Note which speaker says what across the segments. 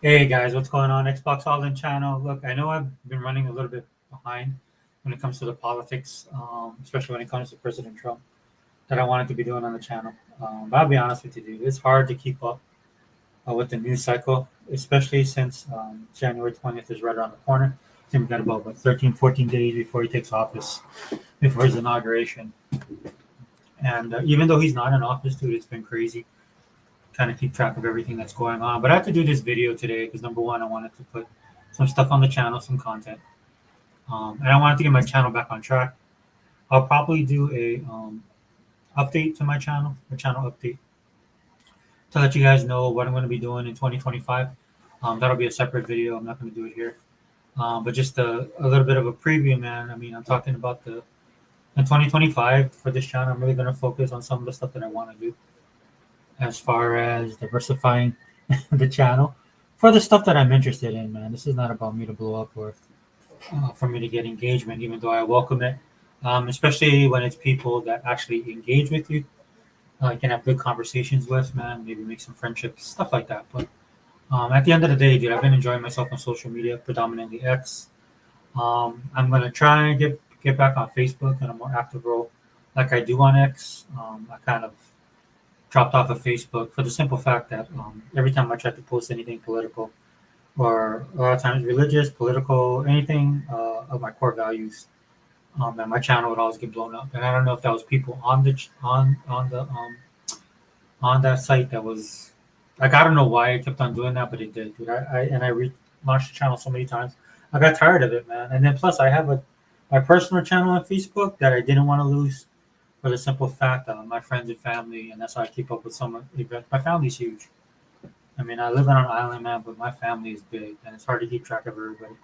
Speaker 1: Hey guys, what's going on? Xbox All In channel. Look, I know I've been running a little bit behind when it comes to the politics, especially when it comes to President Trump, that I wanted to be doing on the channel. But I'll be honest with you, dude, it's hard to keep up with the news cycle, especially since January 20th is right around the corner. I think we got about 13, 14 days before he takes office, before his inauguration. And even though he's not in office, dude, it's been crazy trying to keep track of everything that's going on. But I have to do this video today because number one, I wanted to put some stuff on the channel, some content, and I wanted to get my channel back on track. I'll probably do a update to my channel, a channel update, to let you guys know what I'm going to be doing in 2025. That'll be a separate video. I'm not going to do it here, but just a little bit of a preview, man. I mean, I'm talking about the in 2025 for this channel. I'm really going to focus on some of the stuff that I want to do as far as diversifying the channel for the stuff that I'm interested in, man. This is not about me to blow up or for me to get engagement, even though I welcome it, especially when it's people that actually engage with you. You can have good conversations with, man, maybe make some friendships, stuff like that. But at the end of the day, dude, I've been enjoying myself on social media, predominantly X. I'm going to try and get back on Facebook in a more active role like I do on X. I kind of dropped off of Facebook for the simple fact that every time I tried to post anything political or a lot of times religious, political, anything of my core values, and my channel would always get blown up. And I don't know if that was people on the on that site that was like I don't know why I kept on doing that, but it did. Dude. I relaunched the channel so many times. I got tired of it, man. And then plus I have my personal channel on Facebook that I didn't want to lose for the simple fact that my friends and family, and that's how I keep up with some events. My family's huge. I mean, I live on an island, man, but my family is big, and it's hard to keep track of everybody.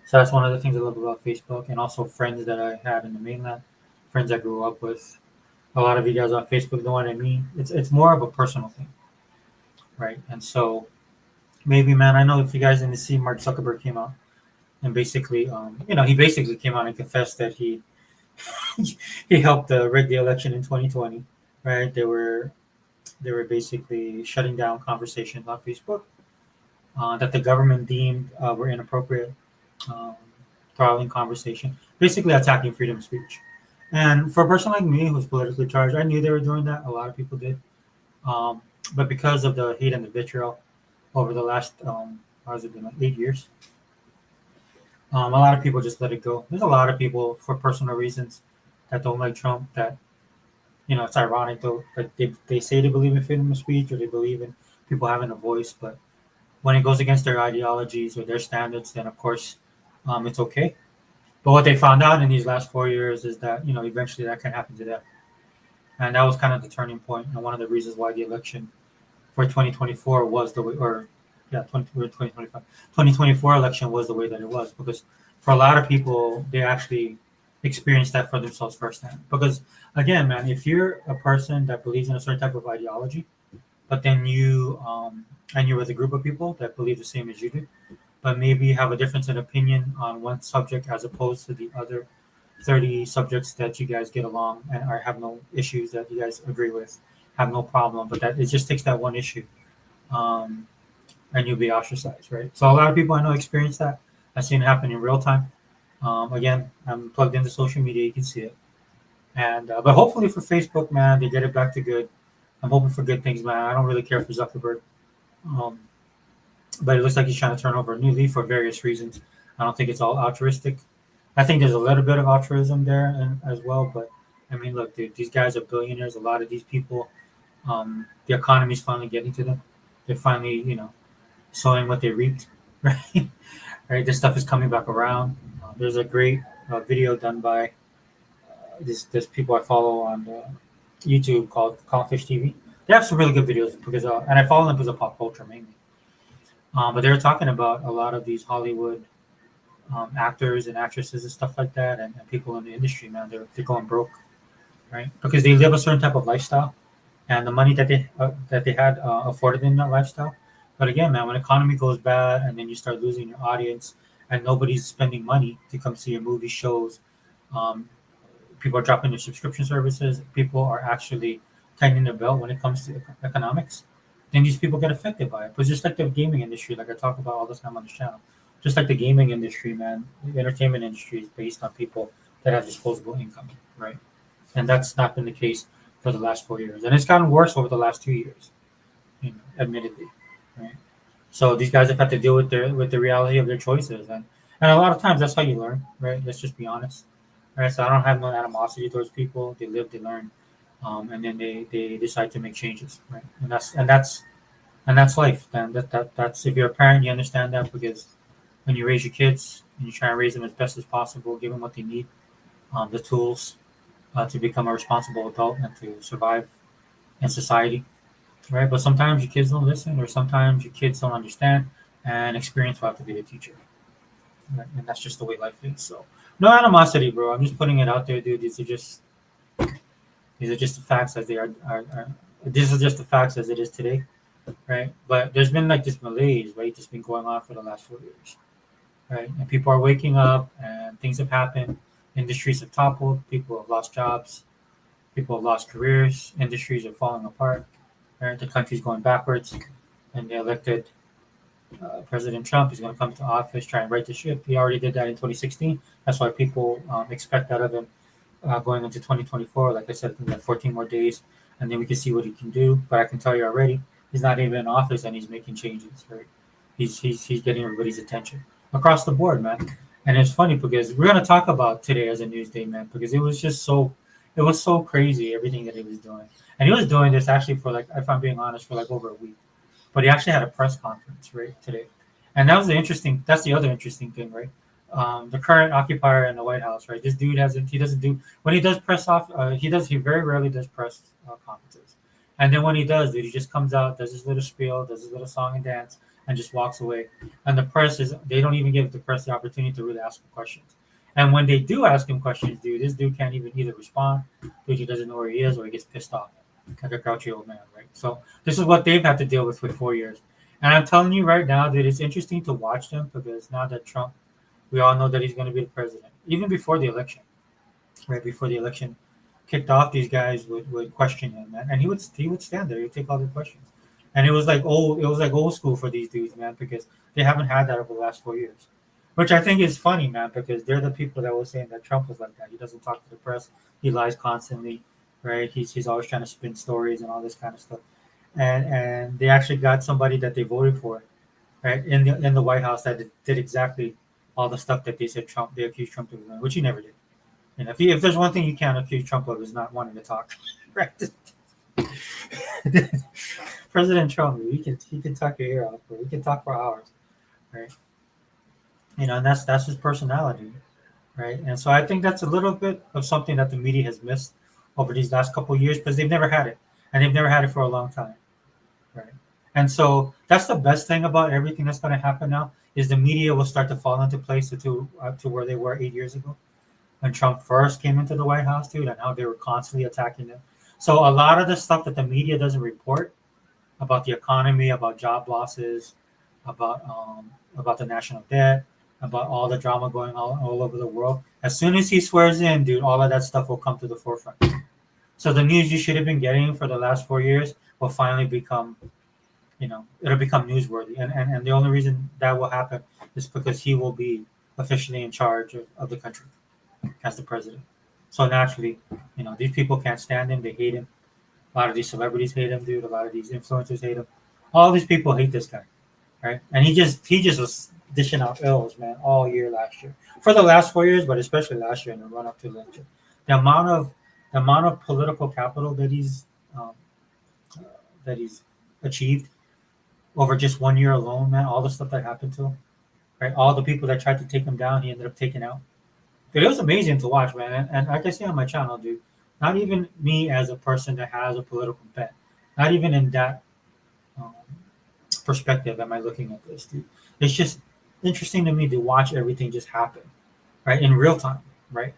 Speaker 1: So that's one of the things I love about Facebook, and also friends that I had in the mainland, friends I grew up with. A lot of you guys on Facebook know what I mean. It's more of a personal thing, right? And so maybe, man, I know if you guys didn't see, Mark Zuckerberg came out and basically, he basically came out and confessed that he he helped rig the election in 2020, right? They were basically shutting down conversations on Facebook that the government deemed were inappropriate, um, throttling conversation, basically attacking freedom of speech. And for a person like me who's politically charged, I knew they were doing that. A lot of people did. Um, but because of the hate and the vitriol over the last, how has it been, like 8 years, a lot of people just let it go. There's a lot of people for personal reasons that don't like Trump that it's ironic though. Like they say they believe in freedom of speech or they believe in people having a voice, but when it goes against their ideologies or their standards, then of course it's okay. But what they found out in these last 4 years is that eventually that can happen to them, and that was kind of the turning point and one of the reasons why the election for 2024 was the way, or yeah, 2025, 2024 election was the way that it was because for a lot of people they actually experienced that for themselves firsthand. Because again, man, if you're a person that believes in a certain type of ideology, but then and you're with a group of people that believe the same as you do, but maybe have a difference in opinion on one subject as opposed to the other 30 subjects that you guys get along and have no issues that you guys agree with, have no problem, but that it just takes that one issue, um, and you'll be ostracized, right? So a lot of people I know experience that. I've seen it happen in real time. Again, I'm plugged into social media, you can see it. And but hopefully for Facebook, man, they get it back to good. I'm hoping for good things, man. I don't really care for Zuckerberg. Um, but it looks like he's trying to turn over a new leaf for various reasons. I don't think it's all altruistic. I think there's a little bit of altruism there as well. But I mean, look, dude, these guys are billionaires. A lot of these people, the economy's finally getting to them. They're finally, sowing what they reaped, right? Right. This stuff is coming back around. There's a great video done by this people I follow on YouTube called Fish TV. They have some really good videos because, and I follow them because of pop culture mainly. But they were talking about a lot of these Hollywood actors and actresses and stuff like that, and people in the industry, man, they're going broke, right? Because they live a certain type of lifestyle, and the money that they had afforded them that lifestyle. But again, man, when economy goes bad, and then you start losing your audience, and nobody's spending money to come see your movie shows, um, people are dropping their subscription services. People are actually tightening their belt when it comes to economics. then these people get affected by it. But just like the gaming industry, like I talk about all the time on this channel, just like the gaming industry, man, the entertainment industry is based on people that have disposable income, right? And that's not been the case for the last 4 years, and it's gotten worse over the last 2 years, admittedly, right? So these guys have had to deal with the reality of their choices, and a lot of times that's how you learn, right? Let's just be honest, right? So I don't have no animosity towards people. They live, they learn, and then they decide to make changes, right? And that's life. Then that's if you're a parent, you understand that because when you raise your kids and you try and raise them as best as possible, give them what they need, the tools to become a responsible adult and to survive in society, right? But sometimes your kids don't listen, or sometimes your kids don't understand, and experience will have to be the teacher, right? And that's just the way life is. So, no animosity, bro. I'm just putting it out there, dude. These are just the facts as they are. These are just the facts as it is today, right? But there's been like this malaise, right? That's been going on for the last 4 years, right? And people are waking up, and things have happened. Industries have toppled. People have lost jobs. People have lost careers. Industries are falling apart. Right? The country's going backwards, and they elected President Trump is going to come to office, try and right the ship. He already did that in 2016. That's why people expect that of him going into 2024. Like I said, I think like 14 more days, and then we can see what he can do. But I can tell you already, he's not even in office, and he's making changes. Right? He's getting everybody's attention across the board, man. And it's funny because we're going to talk about today as a news day, man, because it was so crazy everything that he was doing, and he was doing this actually for like, if I'm being honest, for like over a week. But he actually had a press conference right today, and that was the interesting. That's the other interesting thing, right? The current occupier in the White House, right? This dude hasn't. He doesn't do when he does press off. He does. He very rarely does press conferences, and then when he does, dude, he just comes out, does his little spiel, does his little song and dance, and just walks away. And the press is. They don't even give the press the opportunity to really ask him questions. And when they do ask him questions, dude, this dude can't even either respond, dude, he doesn't know where he is, or he gets pissed off, like a grouchy old man, right? So this is what they've had to deal with for 4 years. And I'm telling you right now, dude, it's interesting to watch them because now that Trump, we all know that he's going to be the president. Even before the election, right before the election kicked off, these guys would question him, man, and he would stand there, he'd take all the questions, and it was like old school for these dudes, man, because they haven't had that over the last 4 years, which I think is funny, man, because they're the people that were saying that Trump was like that. He doesn't talk to the press, he lies constantly, right? He's always trying to spin stories and all this kind of stuff, and they actually got somebody that they voted for, right, in the White House that did exactly all the stuff that they accused Trump of doing, which he never did. And if there's one thing you can't accuse Trump of is not wanting to talk, right? President Trump, he can talk your ear off, but we can talk for hours, right? And that's his personality, right? And so I think that's a little bit of something that the media has missed over these last couple of years because they've never had it, and they've never had it for a long time, right? And so that's the best thing about everything that's going to happen now is the media will start to fall into place to where they were 8 years ago when Trump first came into the White House, dude, and how they were constantly attacking him. So a lot of the stuff that the media doesn't report about the economy, about job losses, about the national debt, about all the drama going on all over the world. As soon as he swears in, dude, all of that stuff will come to the forefront. So the news you should have been getting for the last 4 years will finally become, it'll become newsworthy. And the only reason that will happen is because he will be officially in charge of the country as the president. So naturally, these people can't stand him. They hate him. A lot of these celebrities hate him, dude. A lot of these influencers hate him. All these people hate this guy, right? And he just was dishing out ills, man, all year last year. For the last 4 years, but especially last year in the run up to the election. The amount of political capital um, that he's achieved over just 1 year alone, man. All the stuff that happened to him, right? All the people that tried to take him down, he ended up taking out. Dude, it was amazing to watch, man. And like I say on my channel, dude, not even me as a person that has a political bent, not even in that um, perspective am I looking at this, dude. It's just interesting to me to watch everything just happen, right, in real time, right?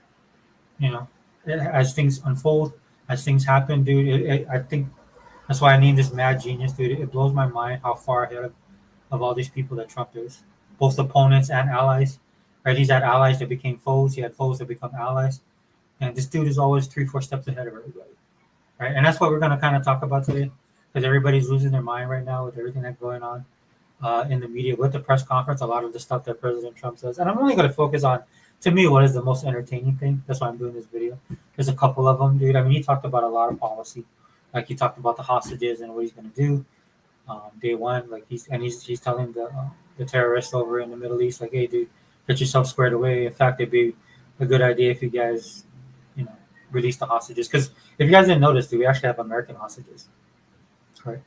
Speaker 1: You know, as things unfold, as things happen, dude. I think that's why I named this Mad Genius, dude. It blows my mind how far ahead of all these people that Trump is, both opponents and allies. Right? He's had allies that became foes. He had foes that become allies. And this dude is always 3, 4 steps ahead of everybody. Right? And that's what we're going to kind of talk about today. because everybody's losing their mind right now with everything that's going on in the media with the press conference. A lot of the stuff that President Trump says, and I'm only going to focus on, to me, what is the most entertaining thing. That's why I'm doing this video. There's a couple of them, dude. I mean, he talked about a lot of policy, like he talked about the hostages and what he's going to do. Day one, like he's telling the terrorists over in the Middle East, like, hey, dude, get yourself squared away. In fact, it'd be a good idea if you guys, you know, release the hostages. Because if you guys didn't notice, dude, we actually have American hostages, right?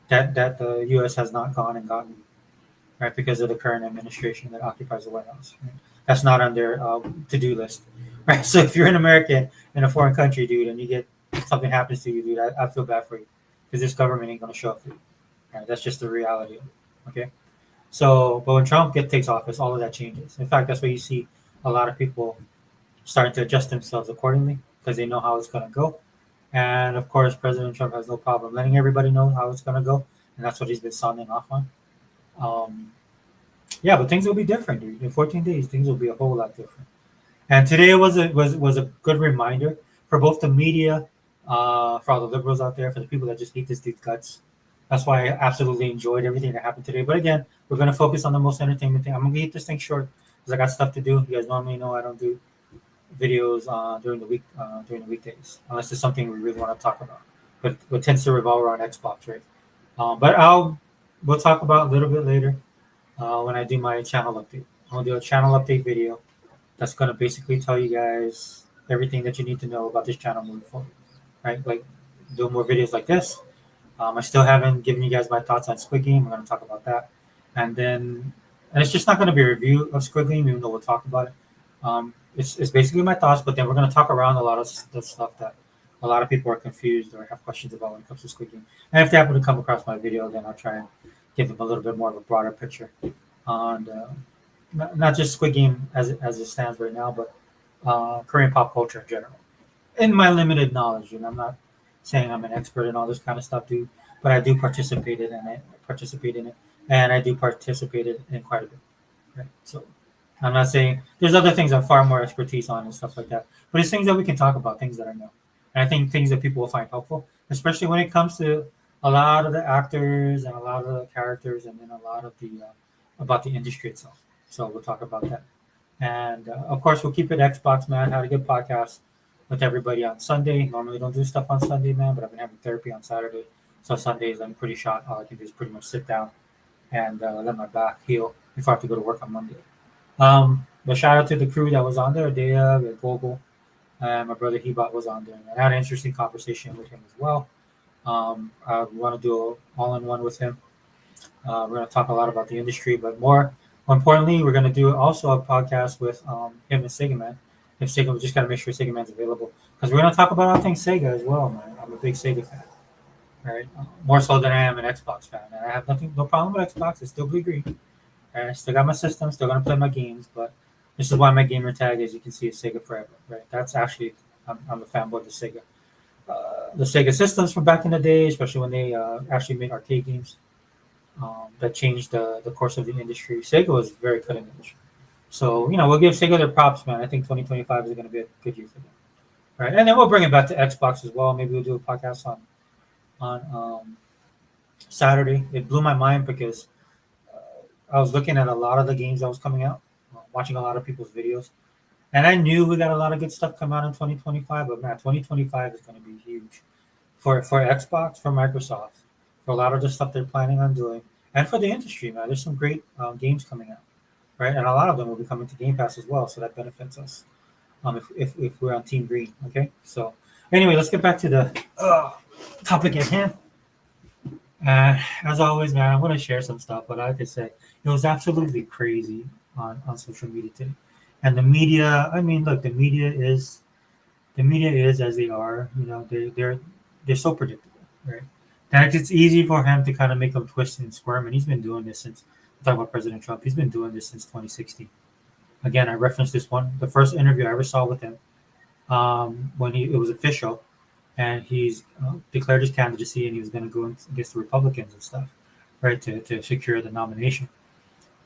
Speaker 1: That the U.S. has not gone and gotten, right, because of the current administration that occupies the White House. Right? That's not on their to-do list, right? So if you're an American in a foreign country, dude, and you get something happens to you, dude, I feel bad for you because this government ain't gonna show up for you. Right? That's just the reality of it. Okay. So, but when Trump takes office, all of that changes. In fact, that's why you see a lot of people starting to adjust themselves accordingly because they know how it's going to go. And of course, President Trump has no problem letting everybody know how it's going to go, and that's what he's been sounding off on. Um, yeah, but things will be different, dude. In 14 days, things will be a whole lot different. And today was a good reminder for both the media, for all the liberals out there, for the people that just hate this dude's guts. That's why I absolutely enjoyed everything that happened today. But again, we're gonna focus on the most entertainment thing. I'm gonna keep this thing short because I got stuff to do. You guys normally know I don't do videos during the weekdays unless it's something we really want to talk about. But what tends to revolve around Xbox, right? But we'll talk about a little bit later when I do my channel update. I'll do a channel update video that's gonna basically tell you guys everything that you need to know about this channel moving forward, right? Like do more videos like this. I still haven't given you guys my thoughts on Squid Game. We're going to talk about that, and it's just not going to be a review of Squid Game, even though we'll talk about it. It's basically my thoughts, but then we're going to talk around a lot of the stuff that a lot of people are confused or have questions about when it comes to Squid Game. And if they happen to come across my video, then I'll try and give them a little bit more of a broader picture on not just Squid Game as it stands right now, but Korean pop culture in general. In my limited knowledge, and I'm not saying I'm an expert in all this kind of stuff, dude, but I do participate in it. And I do participate in quite a bit. Right. So I'm not saying there's other things I'm far more expertise on and stuff like that, but it's things that we can talk about, things that I know, and I think things that people will find helpful, especially when it comes to a lot of the actors and a lot of the characters, and then a lot of the about the industry itself. So we'll talk about that, and of course we'll keep it Xbox, man. Had a good podcast with everybody on Sunday. Normally don't do stuff on Sunday, man, but I've been having therapy on Saturday. So Sundays I'm pretty shot. All I can do is pretty much sit down and let my back heal before I have to go to work on Monday. But shout out to the crew that was on there, Dea, Vogel, and my brother Hebot was on there. And I had an interesting conversation with him as well. I want to do an all-in-one with him. We're going to talk a lot about the industry, but more importantly, we're going to do also a podcast with him and Sega Man. If Sega, we just got to make sure Sega Man's available because we're going to talk about all things Sega as well, man. I'm a big Sega fan, right? More so than I am an Xbox fan, and I have no problem with Xbox. I still blue green. Right? I still got my system, still going to play my games, but this is why my gamer tag, as you can see, is Sega Forever, right? That's actually I'm a fanboy of the Sega. The Sega systems from back in the day, especially when they actually made arcade games that changed the course of the industry. Sega was very cutting edge. So, we'll give Sega their props, man. I think 2025 is going to be a good year for them. Right. And then we'll bring it back to Xbox as well. Maybe we'll do a podcast on Saturday. It blew my mind because I was looking at a lot of the games that was coming out, watching a lot of people's videos. And I knew we got a lot of good stuff come out in 2025, but man, 2025 is going to be huge for Xbox, for Microsoft, for a lot of the stuff they're planning on doing, and for the industry, man. There's some great games coming out, right? And a lot of them will be coming to Game Pass as well, so that benefits us if we're on Team Green, okay? So anyway, let's get back to the topic at hand. As always, man, I'm going to share some stuff, but like I said, it was absolutely crazy on social media today. And the media, I mean, look, the media is as they are. They're so predictable, right? And it's easy for him to kind of make them twist and squirm. And he's been doing this since, talk about President Trump, he's been doing this since 2016. Again, I referenced this one, the first interview I ever saw with him when it was official, and he's declared his candidacy, and he was going to go against the Republicans and stuff, right, to secure the nomination.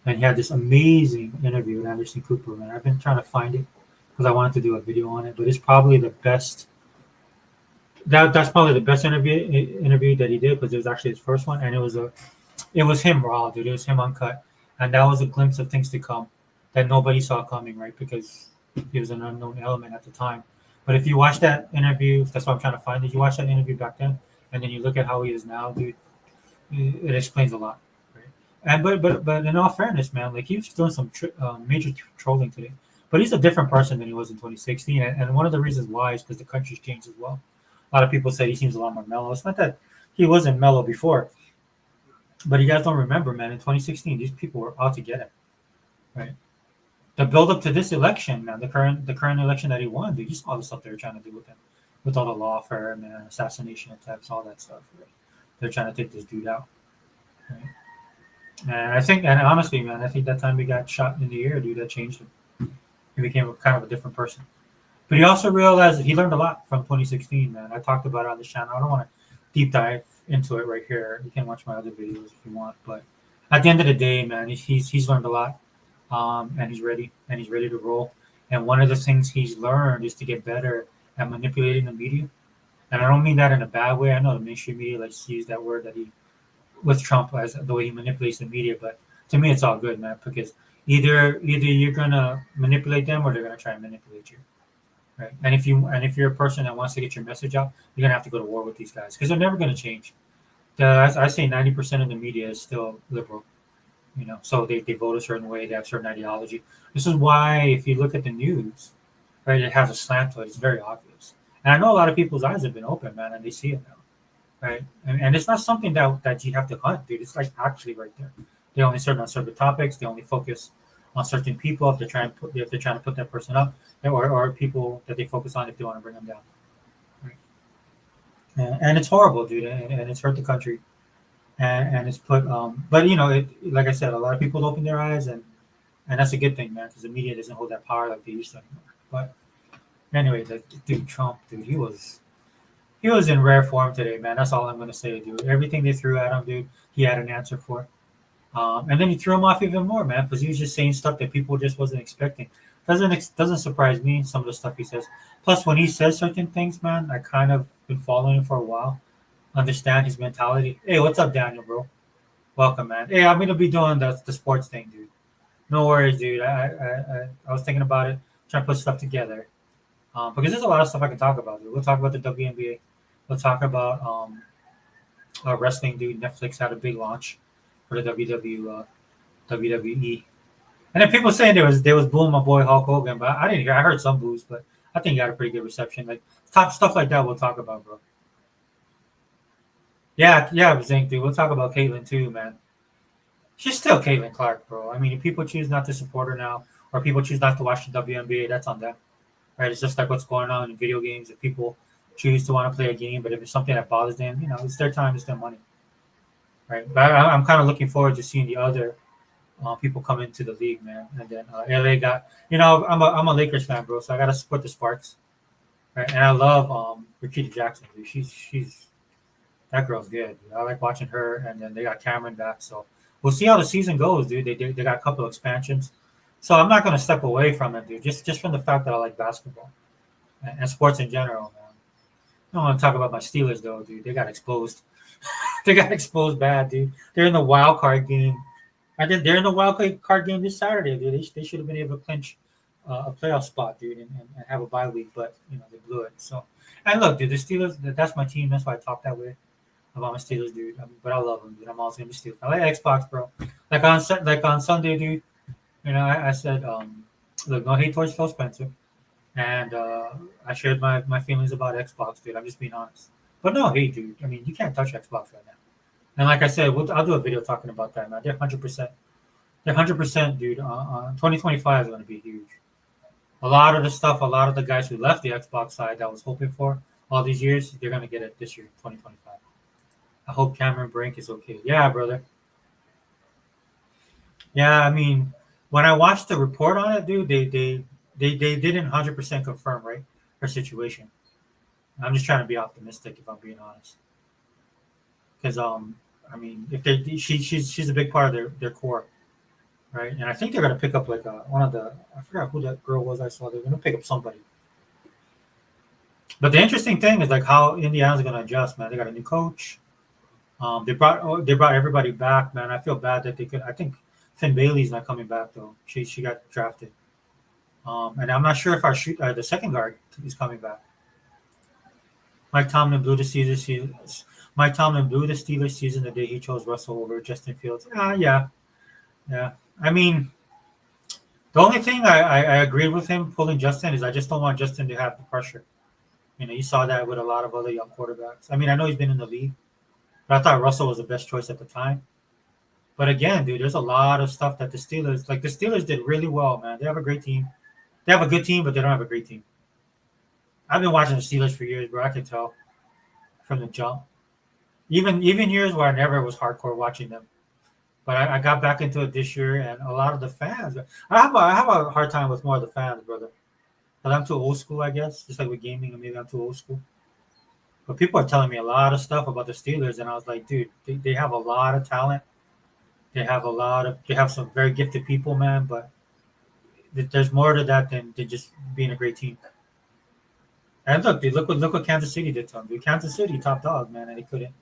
Speaker 1: And he had this amazing interview with Anderson Cooper, and I've been trying to find it because I wanted to do a video on it, but it's probably the best that's probably the best interview that he did because it was actually his first one, and it was him raw, dude. It was him uncut, and that was a glimpse of things to come that nobody saw coming, right? Because he was an unknown element at the time. But if you watch that interview, that's what I'm trying to find. If you watch that interview back then, and then you look at how he is now, dude, it explains a lot, right? And but in all fairness, man, like he was doing some major trolling today. But he's a different person than he was in 2016, and one of the reasons why is because the country's changed as well. A lot of people said he seems a lot more mellow. It's not that he wasn't mellow before, but you guys don't remember, man. In 2016, these people were out to get him, right? The build up to this election, man, the current election that he won, dude, you saw the stuff they were trying to do with him, with all the lawfare, man, assassination attempts, all that stuff. Right? They're trying to take this dude out. Right? And I think, and honestly, man, I think that time he got shot in the ear, dude, that changed him. He became kind of a different person. But he also realized that he learned a lot from 2016, man. I talked about it on this channel. I don't want to deep dive into it right here. You can watch my other videos if you want. But at the end of the day, man, he's learned a lot, and he's ready to roll. And one of the things he's learned is to get better at manipulating the media. And I don't mean that in a bad way. I know the mainstream media likes to use that word that he with Trump as the way he manipulates the media, but to me, it's all good, man. Because either you're gonna manipulate them or they're gonna try and manipulate you. Right. And if you're a person that wants to get your message out, you're gonna have to go to war with these guys because they're never gonna change. I say 90% of the media is still liberal, so they vote a certain way, they have certain ideology. This is why if you look at the news, right, it has a slant to it. It's very obvious. And I know a lot of people's eyes have been open, man, and they see it now. Right. And it's not something that you have to hunt, dude. It's like actually right there. They only serve on certain topics, they only focus on certain people if they're trying to put that person up, or people that they focus on if they want to bring them down. Right. And it's horrible, dude, and it's hurt the country, and it's put. But like I said, a lot of people open their eyes, and that's a good thing, man, because the media doesn't hold that power like they used to anymore. But anyway, the dude Trump, dude, he was in rare form today, man. That's all I'm gonna say, dude. Everything they threw at him, dude, he had an answer for. And then he threw him off even more, man, because he was just saying stuff that people just wasn't expecting. Doesn't surprise me some of the stuff he says. Plus, when he says certain things, man, I kind of been following him for a while. Understand his mentality. Hey, what's up, Daniel, bro? Welcome, man. Hey, I'm gonna be doing the sports thing, dude. No worries, dude. I was thinking about it, trying to put stuff together. Because there's a lot of stuff I can talk about, dude. We'll talk about the WNBA. We'll talk about wrestling, dude. Netflix had a big launch for the WWE. And then people saying they was booing my boy Hulk Hogan, but I didn't hear. I heard some boos, but I think he got a pretty good reception. Like top stuff like that, we'll talk about, bro. Yeah, Zink, dude. We'll talk about Caitlyn too, man. She's still Caitlyn Clark, bro. I mean, if people choose not to support her now, or people choose not to watch the WNBA, that's on them, right? It's just like what's going on in video games. If people choose to want to play a game, but if it's something that bothers them, it's their time, it's their money, right? But I'm kind of looking forward to seeing the other people come into the league, man. And then LA got, I'm a Lakers fan, bro, so I gotta support the Sparks, right? And I love Rakita Jackson, dude. She's that girl's good. Dude. I like watching her. And then they got Cameron back, so we'll see how the season goes, dude. They got a couple of expansions, so I'm not gonna step away from it, dude. Just from the fact that I like basketball and sports in general, man. I don't want to talk about my Steelers though, dude. They got exposed. They got exposed bad, dude. They're in the wild card game. I think they're in the wild card game this Saturday, dude. They should have been able to clinch a playoff spot, dude, and have a bye week, but they blew it. So, and look, dude, the Steelers. That's my team. That's why I talk that way about my Steelers, dude. But I love them, dude. I'm always gonna be Steelers. I like Xbox, bro. Like on Sunday, dude. I said, look, no hate towards Phil Spencer, and I shared my feelings about Xbox, dude. I'm just being honest. But no hate, dude. I mean, you can't touch Xbox right now. And like I said, I'll do a video talking about that, man. They're 100%. They're 100%, dude. 2025 is going to be huge. A lot of the stuff, a lot of the guys who left the Xbox side that was hoping for all these years, they're going to get it this year, 2025. I hope Cameron Brink is okay. Yeah, brother. Yeah, I mean, when I watched the report on it, dude, they didn't 100% confirm, right, her situation. I'm just trying to be optimistic, if I'm being honest. Because I mean, if she's a big part of their core, right? And I think they're gonna pick up like one of the I forgot who that girl was I saw. They're gonna pick up somebody. But the interesting thing is like how Indiana's going to adjust, man. They got a new coach. They brought everybody back, man. I feel bad that they could. I think Finn Bailey's not coming back though. She got drafted. And I'm not sure if the second guard is coming back. Mike Tomlin blew the Steelers season. Mike Tomlin blew the Steelers season the day he chose Russell over Justin Fields. Yeah, yeah. I mean, the only thing I agreed with him pulling Justin is I just don't want Justin to have the pressure. You saw that with a lot of other young quarterbacks. I mean, I know he's been in the league, but I thought Russell was the best choice at the time. But again, dude, there's a lot of stuff that the Steelers did really well, man. They have a great team. They have a good team, but they don't have a great team. I've been watching the Steelers for years, bro. I can tell from the jump. Even years where I never was hardcore watching them. But I got back into it this year, and a lot of the fans. I have a hard time with more of the fans, brother. But I'm too old school, I guess. Just like with gaming, and maybe I'm too old school. But people are telling me a lot of stuff about the Steelers, and I was like, dude, they have a lot of talent. They have some very gifted people, man. But there's more to that than just being a great team. And look, dude, look what Kansas City did to them. Dude, Kansas City top dog, man, and they couldn't.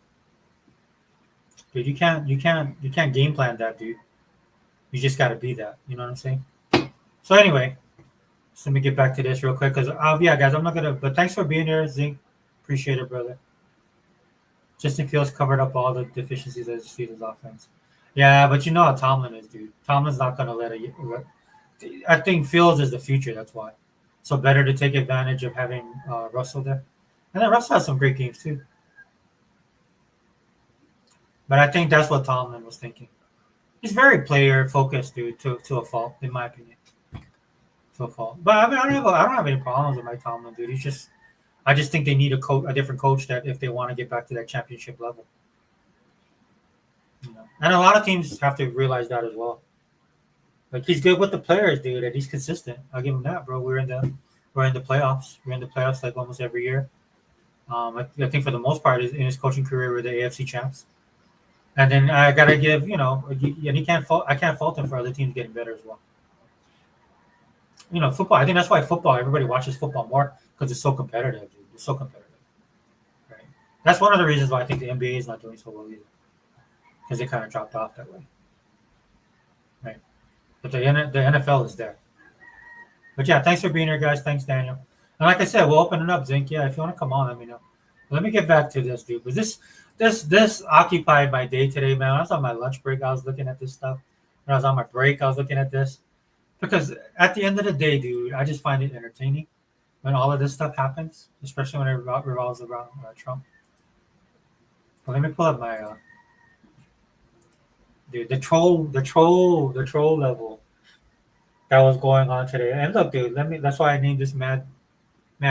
Speaker 1: Dude, you can't game plan that, dude. You just got to be that. You know what I'm saying? So anyway, so let me get back to this real quick because yeah, guys, I'm not gonna. But thanks for being here, Zink. Appreciate it, brother. Justin Fields covered up all the deficiencies of the Steelers offense. Yeah, but you know how Tomlin is, dude. Tomlin's not gonna let it. I think Fields is the future. That's why. So better to take advantage of having Russell there, and then Russell has some great games too. But I think that's what Tomlin was thinking. He's very player focused, dude, to a fault, in my opinion. To a fault. But I mean, I don't have any problems with Mike Tomlin, dude. I just think they need a different coach that if they want to get back to that championship level. And a lot of teams have to realize that as well. Like he's good with the players, dude, and he's consistent. I'll give him that, bro. We're in the playoffs. We're in the playoffs like almost every year. I think for the most part, in his coaching career, we're the AFC champs. And then I gotta give, and he can't fault. I can't fault him for other teams getting better as well. Football. I think that's why football. Everybody watches football more because it's so competitive, dude. It's so competitive, right? That's one of the reasons why I think the NBA is not doing so well either, because they kind of dropped off that way, right? But the NFL is there. But yeah, thanks for being here, guys. Thanks, Daniel. And like I said, we'll open it up, Zink. Yeah, if you want to come on, let me know. Let me get back to this, dude. But this occupied my day today, man. When I was on my lunch break, I was looking at this stuff. When I was on my break, I was looking at this. Because at the end of the day, dude, I just find it entertaining when all of this stuff happens, especially when it revolves around Trump. But let me pull up my dude, the troll level that was going on today. And look, dude, that's why I named this mad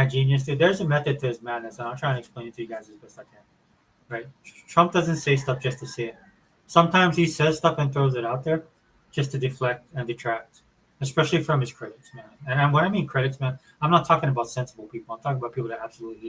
Speaker 1: genius, dude. There's a method to his madness, and I'll try and explain it to you guys as best I can. Right? Trump doesn't say stuff just to say it. Sometimes he says stuff and throws it out there just to deflect and detract, especially from his critics, man. And when I mean critics, man, I'm not talking about sensible people. I'm talking about people that absolutely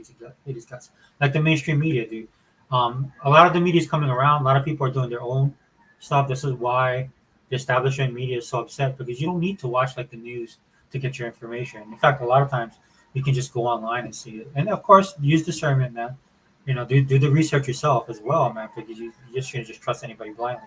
Speaker 1: hate his guts, like the mainstream media, dude. A lot of the media is coming around. A lot of people are doing their own stuff. This is why the establishment media is so upset because you don't need to watch like the news to get your information. In fact, a lot of times you can just go online and see it. And of course, use discernment, man. Do the research yourself as well, man, because you just shouldn't just trust anybody blindly.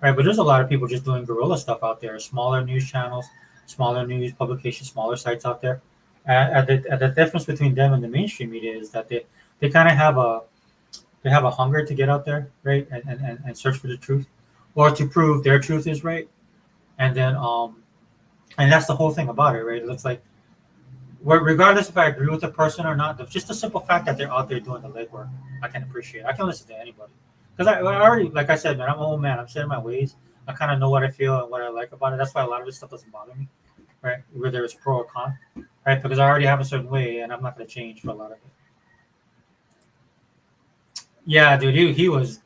Speaker 1: Right, but there's a lot of people just doing guerrilla stuff out there. Smaller news channels, smaller news publications, smaller sites out there. The difference between them and the mainstream media is that they kind of have a hunger to get out there, right, and search for the truth, or to prove their truth is right, and then and that's the whole thing about it, right? It looks like, regardless if I agree with the person or not, just the simple fact that they're out there doing the legwork, I can appreciate. I can listen to anybody. Because I already, like I said, man, I'm an old man. I'm set in my ways. I kind of know what I feel and what I like about it. That's why a lot of this stuff doesn't bother me, right? Whether it's pro or con, right? Because I already have a certain way, and I'm not going to change for a lot of it. Yeah, dude, he was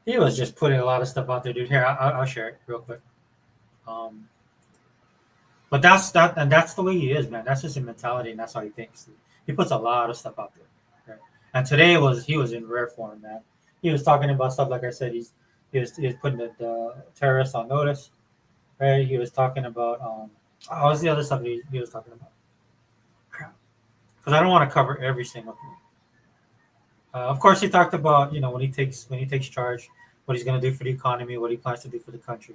Speaker 1: just putting a lot of stuff out there, dude. Here, I'll share it real quick. Um, but that's the way he is, man. That's just his mentality, and that's how he thinks. He puts a lot of stuff out there, right? And today he was in rare form, man. He was talking about stuff like I said. He was putting the terrorists on notice, right? He was talking about what was the other stuff he was talking about? Crap. because I don't want to cover every single thing. Of course, he talked about when he takes charge, what he's going to do for the economy, what he plans to do for the country,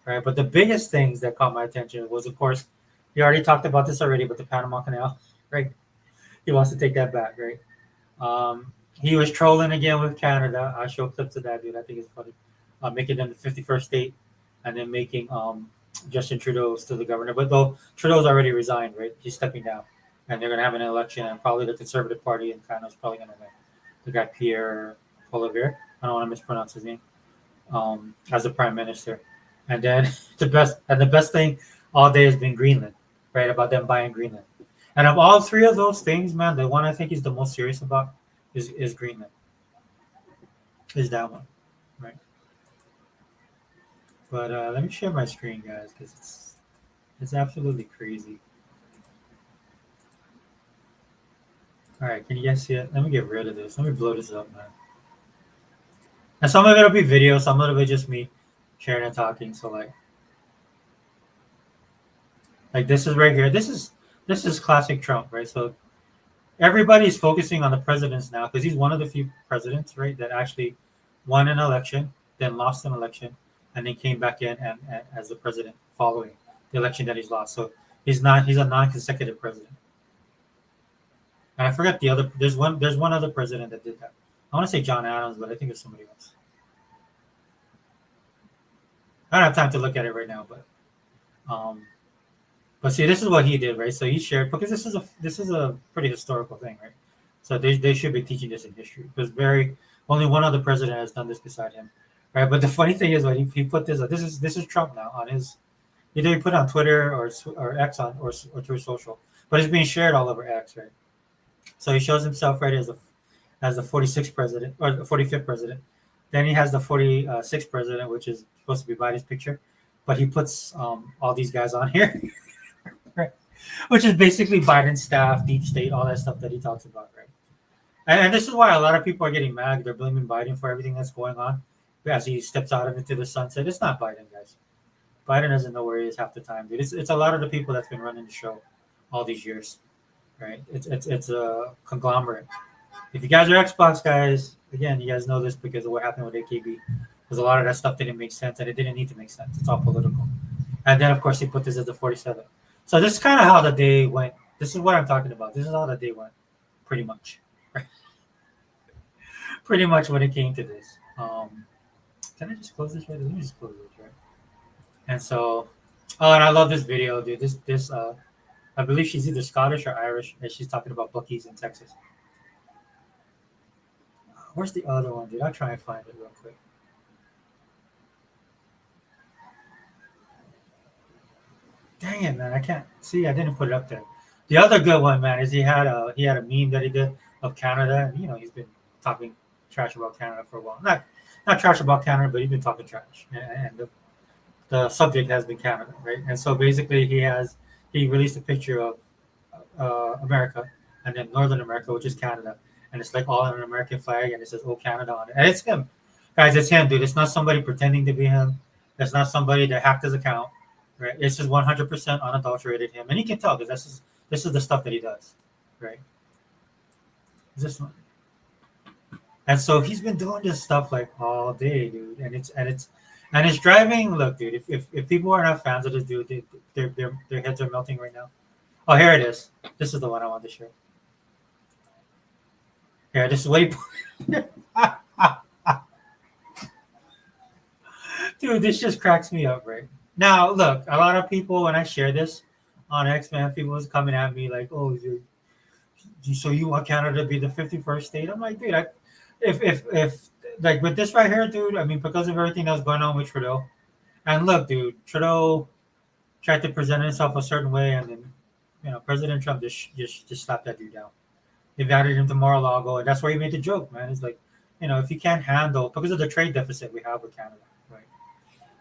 Speaker 1: right? But the biggest things that caught my attention was, of course, he already talked about this already, but the Panama Canal, right? He wants to take that back, right? He was trolling again with Canada. I show clips of that, dude. I think it's funny. Making them the 51st state, and then making Justin Trudeau still the governor. But though Trudeau's already resigned, right? He's stepping down, and they're gonna have an election, and probably the Conservative Party in Canada's probably gonna win. The guy Pierre Poilievre. I don't want to mispronounce his name. As the prime minister, and then the best thing all day has been Greenland, right? About them buying Greenland. And of all three of those things, man, the one I think he's the most serious about is Greenland. Is that one, right? But let me share my screen, guys, because it's absolutely crazy. All right, can you guys see it? Let me get rid of this. Let me blow this up, man. And some of it'll be video, some of it just me sharing and talking. So like this is right here. This is classic Trump, right? So everybody's focusing on the presidents now because he's one of the few presidents, right, that actually won an election, then lost an election, and then came back in and as the president following the election that he's lost. So he's a non-consecutive president. And I forget the other. There's one other president that did that. I want to say John Adams, but I think it's somebody else. I don't have time to look at it right now, um, but see, this is what he did, right? So he shared because this is a pretty historical thing, right? So they should be teaching this in history because very only one other president has done this beside him, right? But the funny thing is, when he put this is Trump now on his either he put it on Twitter or X or through social, but it's being shared all over X, right? So he shows himself right as the 46th president or the 45th president. Then he has the 46th president, which is supposed to be Biden's picture, but he puts all these guys on here, right? Which is basically Biden's staff, deep state, all that stuff that he talks about, right? And this is why a lot of people are getting mad. They're blaming Biden for everything that's going on as he steps out of into the sunset. It's not Biden, guys. Biden doesn't know where he is half the time, dude. It's a lot of the people that's been running the show all these years, right? It's a conglomerate. If you guys are Xbox guys, again, you guys know this because of what happened with AKB. Because a lot of that stuff didn't make sense, and it didn't need to make sense. It's all political. And then, of course, he put this as the 47. So this is kind of how the day went. This is what I'm talking about. This is how the day went, pretty much. Pretty much when it came to this. Can I just close this right? Let me just close this right. And so, oh, and I love this video, dude. This I believe she's either Scottish or Irish, and she's talking about Buc-ee's in Texas. Where's the other one, dude? I'll try and find it real quick. Dang it, man! I can't see. I didn't put it up there. The other good one, man, is he had a meme that he did of Canada, and he's been talking trash about Canada for a while. Not trash about Canada, but he's been talking trash, and the subject has been Canada, right? And so basically, he released a picture of America, and then Northern America, which is Canada, and it's like all on an American flag, and it says "Oh Canada" on it, and it's him, guys. It's him, dude. It's not somebody pretending to be him. It's not somebody that hacked his account, right? It's just 100% unadulterated him, and he can tell because this is the stuff that he does, right? Is this one? And so he's been doing this stuff like all day, dude, and it's driving. Look, dude, if people are not fans of this dude, their heads are melting right now. Oh, here it is. This is the one I wanted to share. Here, this is what he. Dude, this just cracks me up, right? Now, look, a lot of people when I share this on X, man, people was coming at me like, "Oh, dude, so you want Canada to be the 51st state?" I'm like, dude, if like with this right here, dude, I mean, because of everything that's going on with Trudeau, and look, dude, Trudeau tried to present himself a certain way, and then President Trump just slapped that dude down. They've added him to Mar-a-Lago, and that's where he made the joke, man. It's like, if you can't handle because of the trade deficit we have with Canada, right,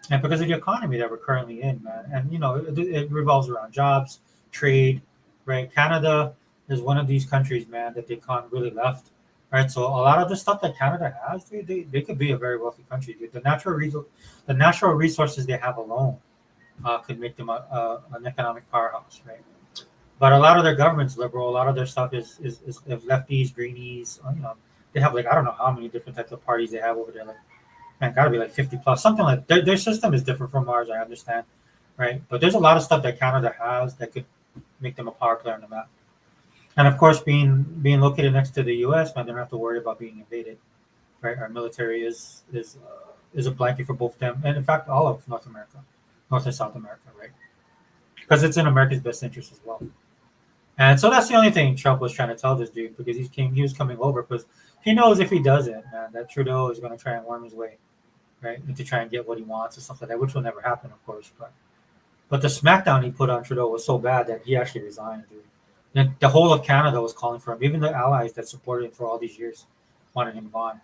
Speaker 1: and because of the economy that we're currently in, man, and it revolves around jobs, trade, right? Canada is one of these countries, man, that they can't really left. Right, so a lot of the stuff that Canada has, they could be a very wealthy country. Dude. The natural resources they have alone could make them an economic powerhouse, right? But a lot of their government's liberal. A lot of their stuff is lefties, greenies. They have like I don't know how many different types of parties they have over there. Like man, gotta be like 50 plus, something like their system is different from ours. I understand, right? But there's a lot of stuff that Canada has that could make them a power player on the map. And of course, being located next to the U.S., man, they don't have to worry about being invaded, right? Our military is a blanket for both them, and in fact, all of North America, North and South America, right? Because it's in America's best interest as well. And so that's the only thing Trump was trying to tell this dude because he was coming over because he knows if he does it, man, that Trudeau is going to try and worm his way, right, and to try and get what he wants or stuff like that, which will never happen, of course. But the smackdown he put on Trudeau was so bad that he actually resigned, dude. And the whole of Canada was calling for him. Even the allies that supported him for all these years wanted him gone,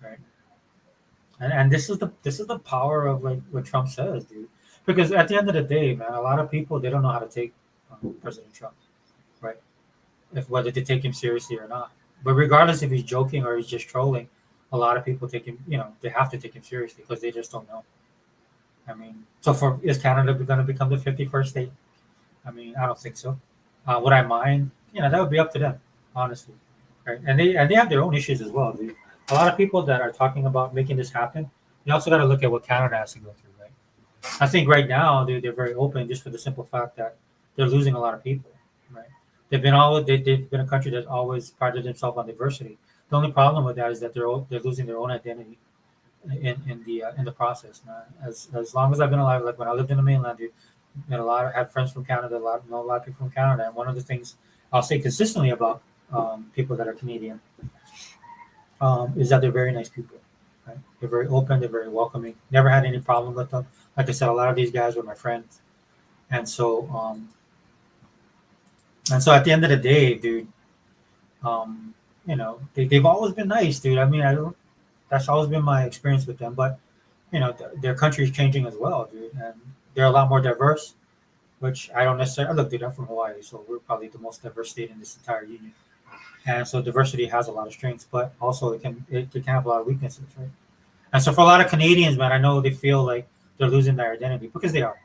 Speaker 1: right? And this is the power of like what Trump says, dude. Because at the end of the day, man, a lot of people they don't know how to take President Trump, right? If whether to take him seriously or not. But regardless if he's joking or he's just trolling, a lot of people take him. They have to take him seriously because they just don't know. I mean, so for is Canada going to become the 51st state? I mean, I don't think so. Would I mind? That would be up to them, honestly, right? And they have their own issues as well, dude. A lot of people that are talking about making this happen, you also got to look at what Canada has to go through, right? I think right now they're very open just for the simple fact that they're losing a lot of people, right? They've been a country that always prided themselves on diversity. The only problem with that is that they're losing their own identity in the process, man. As long as I've been alive, like when I lived in the mainland, dude, had friends from Canada, know a lot of people from Canada, and one of the things I'll say consistently about people that are Canadian is that they're very nice people. Right? They're very open, they're very welcoming. Never had any problem with them. Like I said, a lot of these guys were my friends, and so at the end of the day, dude, they've always been nice, dude. I mean, I don't. That's always been my experience with them, but their country is changing as well, dude, and they're a lot more diverse, which I don't necessarily look. Dude, I'm from Hawaii, so we're probably the most diverse state in this entire union, and so diversity has a lot of strengths, but also it can have a lot of weaknesses, right? And so for a lot of Canadians, man, I know they feel like they're losing their identity because they are,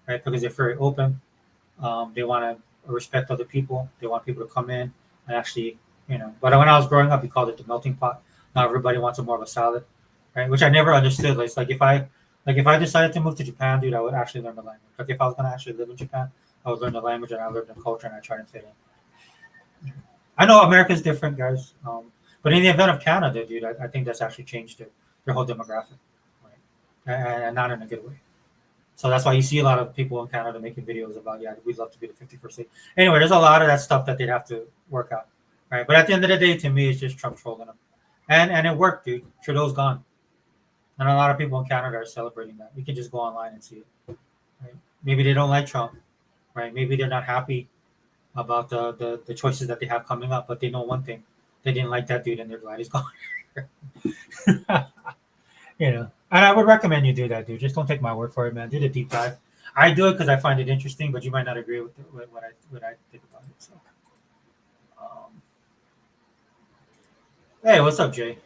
Speaker 1: right? Because they're very open. They want to respect other people. They want people to come in and actually, But when I was growing up, we called it the melting pot. Now everybody wants a more of a salad, right? Which I never understood. Like, it's like if I decided to move to Japan, dude, I would actually learn the language. Like if I was gonna actually live in Japan, I would learn the language and I learned the culture and I try to fit in. I know America's different, guys. But in the event of Canada, dude, I think that's actually changed their whole demographic, right? And not in a good way. So that's why you see a lot of people in Canada making videos about, yeah, we'd love to be the 51st state. Anyway, there's a lot of that stuff that they'd have to work out, right? But at the end of the day, to me, it's just Trump trolling them. And it worked, dude. Trudeau's gone. And a lot of people in Canada are celebrating that. You can just go online and see it. Right? Maybe they don't like Trump, right? Maybe they're not happy about the choices that they have coming up, but they know one thing. They didn't like that dude and they're glad he's gone. And I would recommend you do that, dude. Just don't take my word for it, man. Do the deep dive. I do it because I find it interesting, but you might not agree with what I think about it. So, hey, what's up, Jay?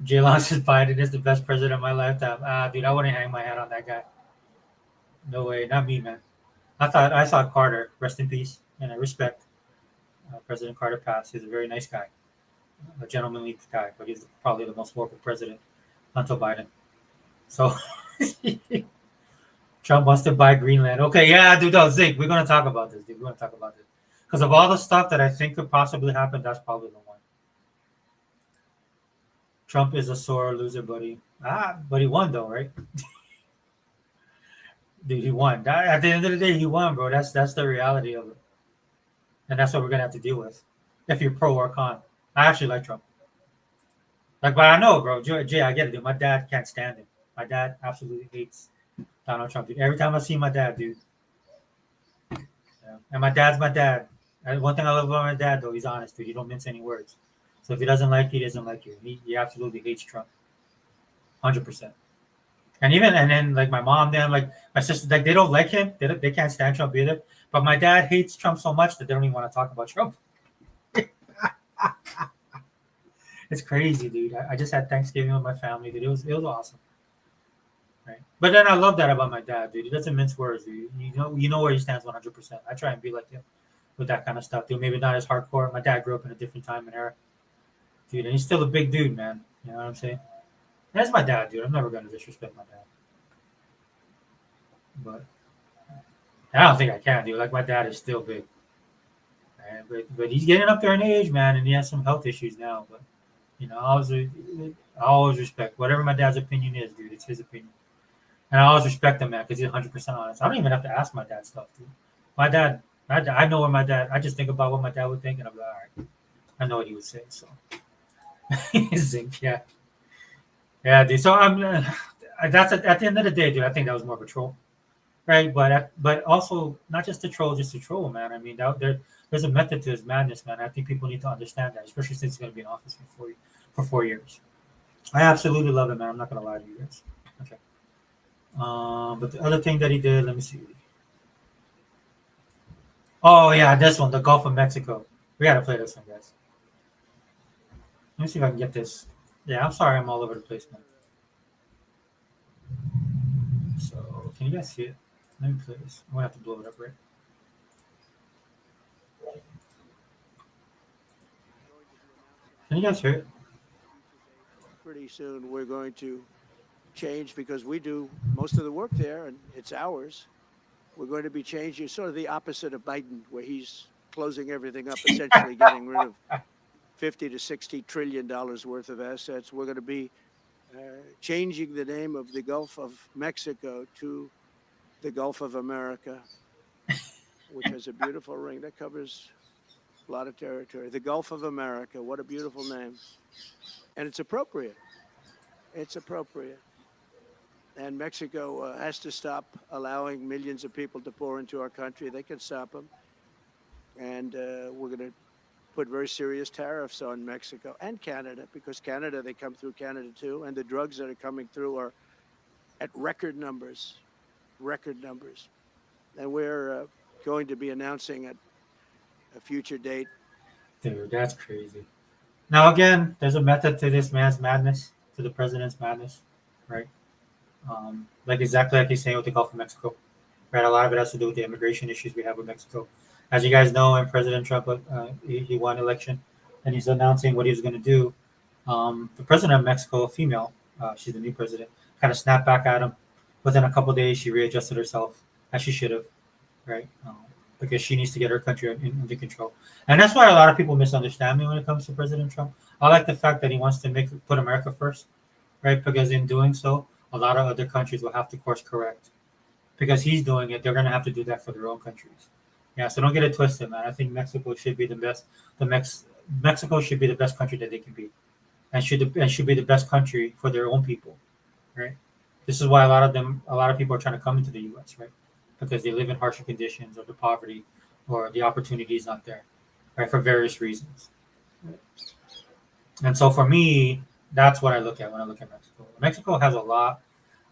Speaker 1: Jay Long says Biden is the best president of my lifetime. Dude, I wouldn't hang my hat on that guy. No way, not me, man. I saw Carter, rest in peace, and I respect President Carter passed. He's a very nice guy, a gentlemanly guy, but he's probably the most horrible president until Biden. So Trump wants to buy Greenland. Okay, yeah, dude, no, Zig, we're gonna talk about this, dude. We're gonna talk about this because of all the stuff that I think could possibly happen. That's probably the one. Trump is a sore loser, buddy. But he won though, right? Dude, he won. At the end of the day, he won, bro. That's the reality of it, and that's what we're gonna have to deal with. If you're pro or con, I actually like Trump. Like, but I know, bro. Jay, I get it, dude. My dad can't stand him. My dad absolutely hates Donald Trump, dude. Every time I see my dad, dude. Yeah. And my dad's my dad. And one thing I love about my dad, though, he's honest, dude. He don't mince any words. So if he doesn't like you, he doesn't like you. He absolutely hates Trump, 100%. And then like my mom, them like my sister, like they don't like him. They can't stand Trump either. But my dad hates Trump so much that they don't even want to talk about Trump. It's crazy, dude. I just had Thanksgiving with my family, dude. It was awesome. right? But then I love that about my dad, dude. He doesn't mince words, dude. You know where he stands 100%. I try and be like him with that kind of stuff, dude. Maybe not as hardcore. My dad grew up in a different time and era, dude, and he's still a big dude, man. You know what I'm saying? That's my dad, dude. I'm never gonna disrespect my dad, but I don't think I can, dude. Like my dad is still big, right? But he's getting up there in age, man, and he has some health issues now. But I always respect whatever my dad's opinion is, dude. It's his opinion, and I always respect him, man, because he's 100% honest. I don't even have to ask my dad stuff, dude. My dad, I know what my dad. I just think about what my dad would think, and I'm like, all right, I know what he would say. So, yeah, yeah, dude. So that's at the end of the day, dude. I think that was more of a troll, right? But also not just a troll, just a troll, man. I mean, there's a method to his madness, man. I think people need to understand that, especially since he's going to be in office for 4 years. I absolutely love it, man. I'm not going to lie to you guys. Okay. But the other thing that he did, let me see. Oh yeah, this one, the Gulf of Mexico. We gotta play this one, guys. Let me see if I can get this. Yeah, I'm sorry, I'm all over the place, man. So, can you guys see it? Let me play this. I'm gonna have to blow it up, right? Can you guys hear it?
Speaker 2: Pretty soon we're going to change because we do most of the work there and it's ours. We're going to be changing sort of the opposite of Biden, where he's closing everything up, essentially getting rid of 50 to 60 trillion dollars worth of assets. We're going to be changing the name of the Gulf of Mexico to the Gulf of America, which has a beautiful ring that covers a lot of territory. The Gulf of America, what a beautiful name. And it's appropriate. It's appropriate. And Mexico has to stop allowing millions of people to pour into our country. They can stop them. And we're going to put very serious tariffs on Mexico and Canada, because Canada, they come through Canada too. And the drugs that are coming through are at record numbers. And we're going to be announcing at a future date.
Speaker 1: Dude, that's crazy. Now, again, there's a method to this man's madness, to the president's madness, right? Like exactly like he's saying with the Gulf of Mexico, right? A lot of it has to do with the immigration issues we have with Mexico. As you guys know, and President Trump, he won election, and he's announcing what he's going to do. The president of Mexico, a female, she's the new president, kind of snapped back at him. Within a couple of days, she readjusted herself, as she should have, right? Because she needs to get her country under control. And that's why a lot of people misunderstand me when it comes to President Trump. I like the fact that he wants to put America first, right? Because in doing so, a lot of other countries will have to course correct. Because he's doing it, they're going to have to do that for their own countries. Yeah, so don't get it twisted, man. I think Mexico should be the best. Mexico should be the best country that they can be, and should be the best country for their own people, right? This is why a lot of people are trying to come into the U.S., right? Because they live in harsher conditions, or the poverty, or the opportunity is not there, right? For various reasons. Right? And so for me, that's what I look at when I look at Mexico. Mexico has a lot.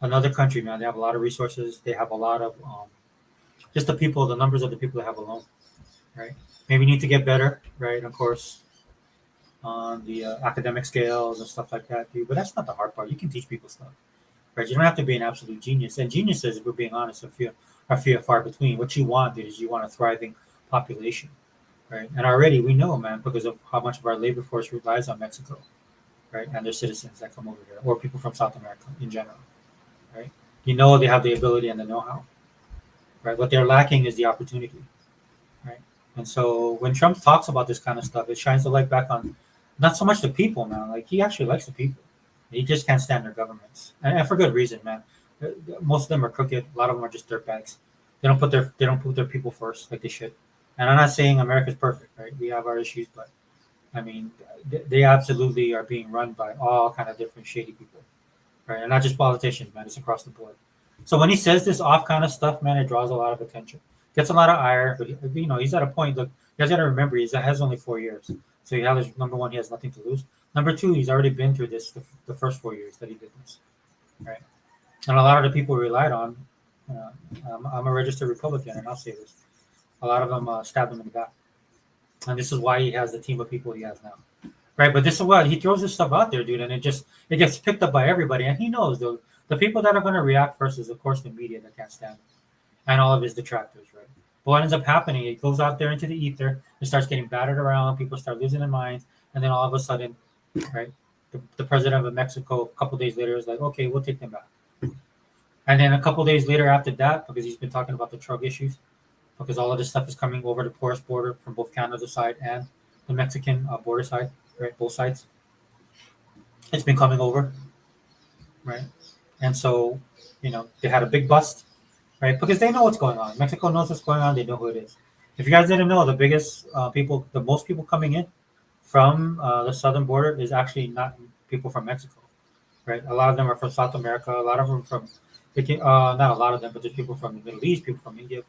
Speaker 1: Another country, man. They have a lot of resources. They have a lot of just the numbers of the people they have alone, right? Maybe need to get better, right? Of course, on the academic scales and stuff like that, dude. But that's not the hard part. You can teach people stuff, right? You don't have to be an absolute genius. And geniuses, if we're being honest, are few and far between. What you want, dude, is you want a thriving population, right? And already we know, man, because of how much of our labor force relies on Mexico, right? And their citizens that come over here, or people from South America in general, right? You know they have the ability and the know-how, right? What they're lacking is the opportunity, right? And so when Trump talks about this kind of stuff, it shines the light back on not so much the people, man. Like he actually likes the people. He just can't stand their governments, and for good reason, man. Most of them are crooked. A lot of them are just dirtbags. They don't put their people first like they should. And I'm not saying America's perfect, right? We have our issues, but I mean, they absolutely are being run by all kind of different shady people, right? And not just politicians, man. It's across the board. So when he says this off kind of stuff, man, it draws a lot of attention, gets a lot of ire. But he's at a point. Look, you guys got to remember, he has only 4 years. So he has number one, he has nothing to lose. Number two, he's already been through this the first 4 years that he did this, right? And a lot of the people relied on. I'm a registered Republican, and I'll say this: a lot of them stabbed him in the back, and this is why he has the team of people he has now, right? But this is what he throws this stuff out there, dude, and it gets picked up by everybody, and he knows the The people that are going to react first is, of course, the media that can't stand him and all of his detractors, right? But what ends up happening, it goes out there into the ether, it starts getting battered around, people start losing their minds, and then all of a sudden, right, the president of Mexico, a couple days later, is like, okay, we'll take them back. And then a couple days later after that, because he's been talking about the drug issues, because all of this stuff is coming over the porous border from both Canada side and the Mexican border side, right, both sides. It's been coming over, right? And so, they had a big bust, right? Because they know what's going on. Mexico knows what's going on. They know who it is. If you guys didn't know, the biggest the most people coming in from the southern border is actually not people from Mexico, right? A lot of them are from South America. A lot of them from, not a lot of them, but there's people from the Middle East, people from India,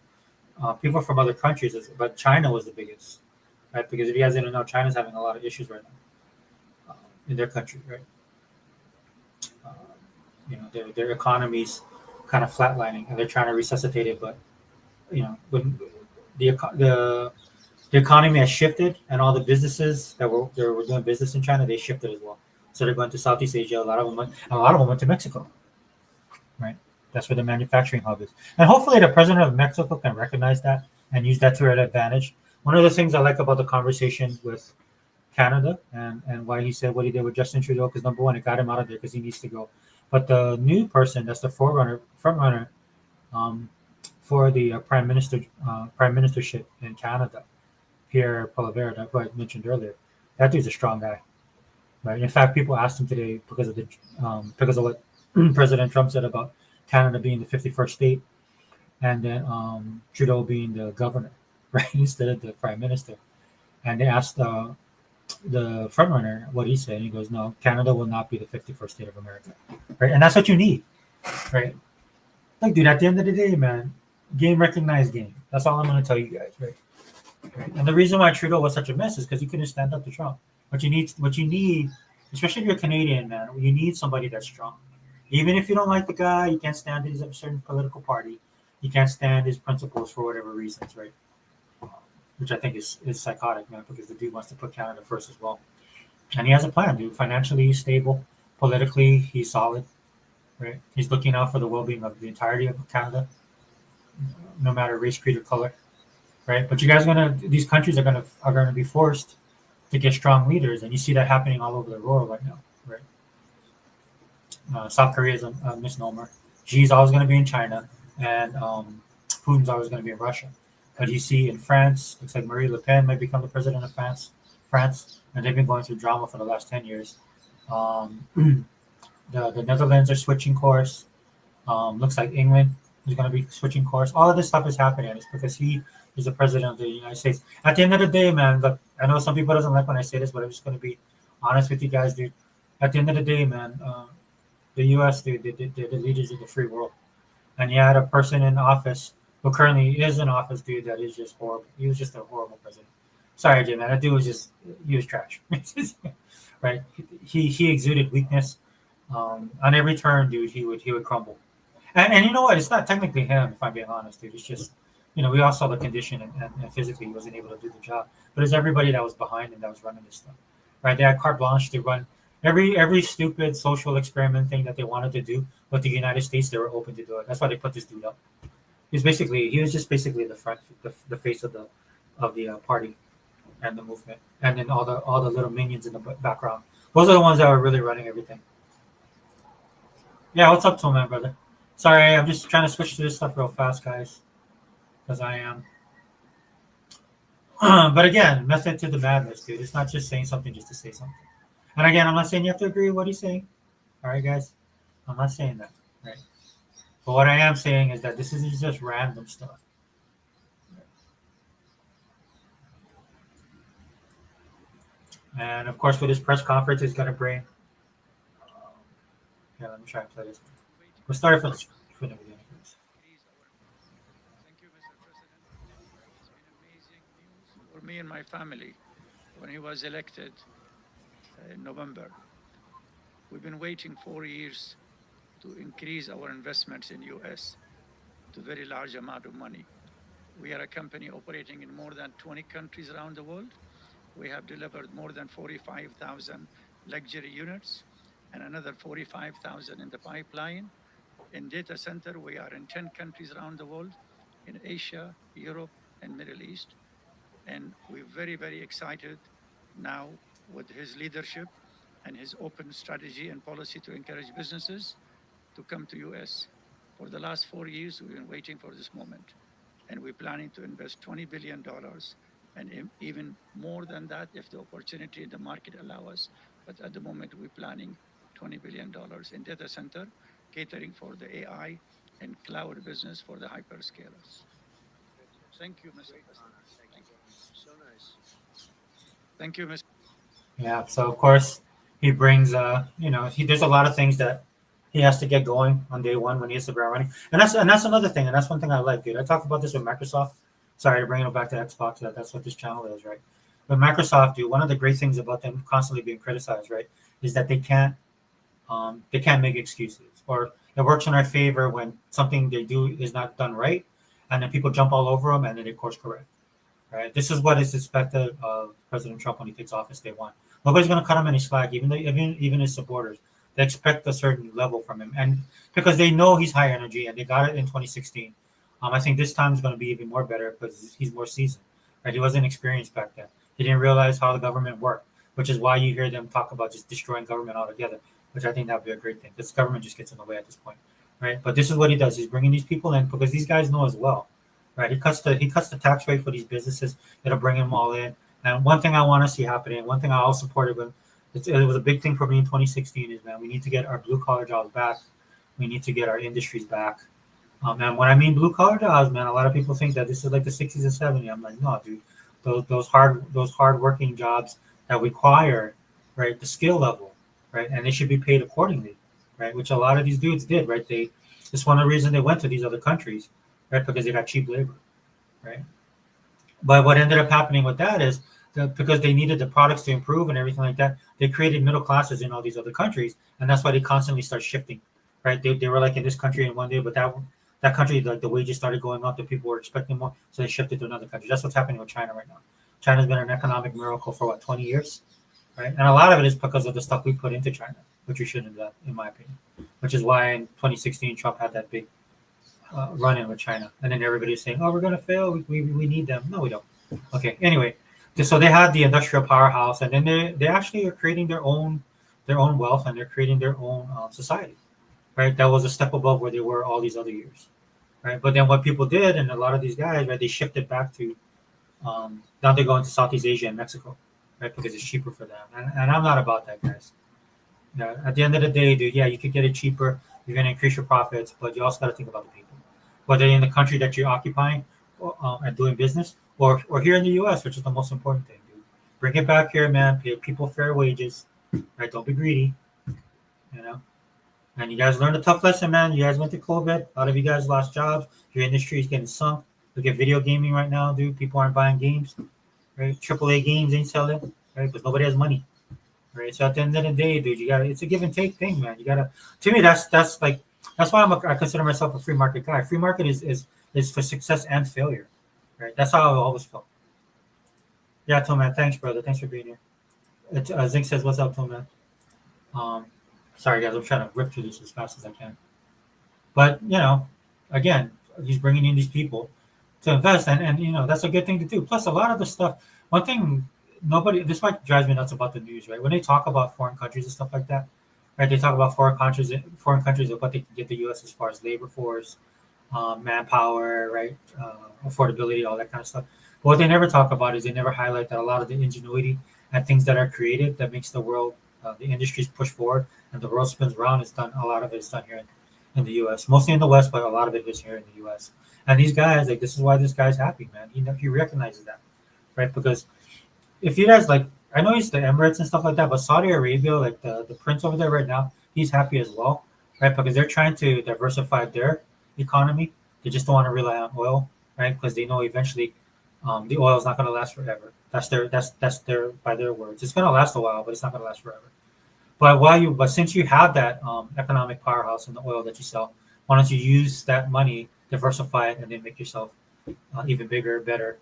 Speaker 1: people from other countries. But China was the biggest, right? Because if you guys didn't know, China's having a lot of issues right now in their country, right? Their economy's kind of flatlining, and they're trying to resuscitate it. But when the economy has shifted, and all the businesses that were doing business in China, they shifted as well. So they're going to Southeast Asia. A lot of them went to Mexico, right? That's where the manufacturing hub is, and hopefully the president of Mexico can recognize that and use that to their advantage. One of the things I like about the conversation with Canada and why he said what he did with Justin Trudeau, because number one, it got him out of there because he needs to go. But the new person, that's the front runner for the prime ministership in Canada, Pierre Poilievre, that I mentioned earlier. That dude's a strong guy, right? In fact, people asked him today because of what President Trump said about Canada being the 51st state, and then Trudeau being the governor, right, instead of the prime minister. And they asked the front runner what he said. And he goes, "No, Canada will not be the 51st state of America," right? And that's what you need, right? Like, dude, at the end of the day, man, game recognized game. That's all I'm going to tell you guys, right? And the reason why Trudeau was such a mess is because he couldn't stand up to Trump. What you need, especially if you're Canadian, man, you need somebody that's strong. Even if you don't like the guy, you can't stand his certain political party, you can't stand his principles for whatever reasons, right? Which I think is psychotic, man, because the dude wants to put Canada first as well. And he has a plan, dude. Financially, he's stable. Politically, he's solid, right? He's looking out for the well-being of the entirety of Canada, no matter race, creed, or color, right? But you guys these countries are gonna be forced to get strong leaders, and you see that happening all over the world right now, right? South Korea is a misnomer. Xi's always going to be in China, and Putin's always going to be in Russia. But you see in France, looks like Marine Le Pen might become the president of France, and they've been going through drama for the last 10 years. The Netherlands are switching course. Looks like England is going to be switching course. All of this stuff is happening, and it's because he is the president of the United States. At the end of the day, man, look, I know some people doesn't like when I say this, but I'm just going to be honest with you guys, dude. At the end of the day, man, the U.S., they're the leaders of the free world. And you had a person in office who currently is in office, dude, that is just horrible. He was just a horrible president. Sorry, Jim, man. That dude was he was trash. Right? He exuded weakness. On every turn, dude, he would crumble. And you know what? It's not technically him, if I'm being honest, dude. It's just, we all saw the condition and physically he wasn't able to do the job. But it's everybody that was behind him that was running this stuff. Right? They had carte blanche to run every stupid social experiment thing that they wanted to do with the United States. They were open to do it. That's why they put this dude up. He was just basically the face of the party and the movement, and then all the little minions in the background. Those are the ones that were really running everything. Yeah, what's up, Toolman, brother? Sorry, I'm just trying to switch to this stuff real fast, guys, because I am. But again, method to the madness, dude. It's not just saying something just to say something. And again, I'm not saying you have to agree with what he's saying. All right, guys? I'm not saying that, right? But what I am saying is that this isn't just random stuff. And of course, with his press conference, he's going to bring. Yeah, let me try and play this. We'll start from the beginning.
Speaker 3: Thank you, Mr. President. It's been amazing news for me and my family when he was elected in November. We've been waiting 4 years to increase our investments in U.S. to a very large amount of money. We are a company operating in more than 20 countries around the world. We have delivered more than 45,000 luxury units and another 45,000 in the pipeline. In data center, we are in 10 countries around the world, in Asia, Europe, and Middle East. And we're very, very excited now with his leadership and his open strategy and policy to encourage businesses to come to US. For the last 4 years, we've been waiting for this moment. And we're planning to invest $20 billion and even more than that if the opportunity in the market allow us. But at the moment, we're planning $20 billion in data center, catering for the AI and cloud business for the hyperscalers. Thank you, Mr. President. Thank you.
Speaker 2: So nice.
Speaker 3: Thank you, Mr.
Speaker 1: Yeah. So of course he brings, there's a lot of things that he has to get going on day one when he hits the ground running, and that's another thing, and that's one thing I like, dude. I talked about this with Microsoft. Sorry to bring it back to Xbox. That's what this channel is, right? But Microsoft, dude, one of the great things about them constantly being criticized, right, is that they can't make excuses, or it works in our favor when something they do is not done right, and then people jump all over them and then they course correct. Right. This is what is expected of President Trump when he takes office day one. Nobody's going to cut him any slack, even his supporters. They expect a certain level from him, and because they know he's high energy, and they got it in 2016. I think this time is going to be even more better because he's more seasoned. Right. He wasn't experienced back then. He didn't realize how the government worked, which is why you hear them talk about just destroying government altogether. Which I think that would be a great thing. Because government just gets in the way at this point. Right. But this is what he does. He's bringing these people in because these guys know as well. Right, he cuts the tax rate for these businesses. It'll bring them all in. And one thing I want to see happening, one thing I also supported with, it was a big thing for me in 2016 is, man, we need to get our blue collar jobs back. We need to get our industries back. And when I mean blue collar jobs, man, a lot of people think that this is like the 60s and 70s. I'm like, no, dude, those hard working jobs that require, right, the skill level, right, and they should be paid accordingly, right, which a lot of these dudes did, right. It's one of the reasons they went to these other countries. Right, because they got cheap labor, right? But what ended up happening with that is that because they needed the products to improve and everything like that, they created middle classes in all these other countries, and that's why they constantly start shifting, right? They were like in this country in one day, but that country, like the wages started going up, the people were expecting more, so they shifted to another country. That's what's happening with China right now. China's been an economic miracle for 20 years, right? And a lot of it is because of the stuff we put into China, which we shouldn't have done, in my opinion. Which is why in 2016 Trump had that big run-in with China, and then everybody's saying, "Oh, we're gonna fail. We need them." No, we don't. Okay. Anyway, so they had the industrial powerhouse, and then they actually are creating their own wealth, and they're creating their own society. Right. That was a step above where they were all these other years. Right. But then what people did, and a lot of these guys, right, they shifted back to now they go into Southeast Asia and Mexico, right, because it's cheaper for them. And I'm not about that, guys. Yeah. At the end of the day, dude, yeah, you could get it cheaper. You're going to increase your profits, but you also got to think about the people. Whether in the country that you're occupying and doing business, or here in the U.S., which is the most important thing, dude. Bring it back here, man. Pay people fair wages, right? Don't be greedy, you know. And you guys learned a tough lesson, man. You guys went to COVID. A lot of you guys lost jobs. Your industry is getting sunk. Look at video gaming right now, dude. People aren't buying games, right? AAA games ain't selling, right? Because nobody has money. Right. So at the end of the day, dude, it's a give and take thing, man. You gotta. To me, that's why I consider myself a free market guy. Free market is for success and failure, right? That's how I always felt. Yeah, Tom, man. Thanks, brother. Thanks for being here. Zink says, "What's up, Tom, man?" Sorry, guys. I'm trying to rip through this as fast as I can. But again, he's bringing in these people to invest, and that's a good thing to do. Plus, a lot of the stuff. One thing. This might drives me nuts about the news, right? When they talk about foreign countries and stuff like that, right? They talk about foreign countries and what they can get the U.S. as far as labor force, manpower, right? Affordability, all that kind of stuff. But what they never talk about is they never highlight that a lot of the ingenuity and things that are created that makes the world, the industries push forward and the world spins around is done. A lot of it is done here in the U.S., mostly in the West, but a lot of it is here in the U.S. And these guys, like, this is why this guy's happy, man. He recognizes that, right? Because if you guys I know he's the Emirates and stuff like that, but Saudi Arabia, like the prince over there right now, he's happy as well, right? Because they're trying to diversify their economy. They just don't want to rely on oil, right? Because they know eventually the oil is not going to last forever. That's their by their words. It's going to last a while, but it's not going to last forever. But since you have that economic powerhouse in the oil that you sell, why don't you use that money, diversify it, and then make yourself even bigger, better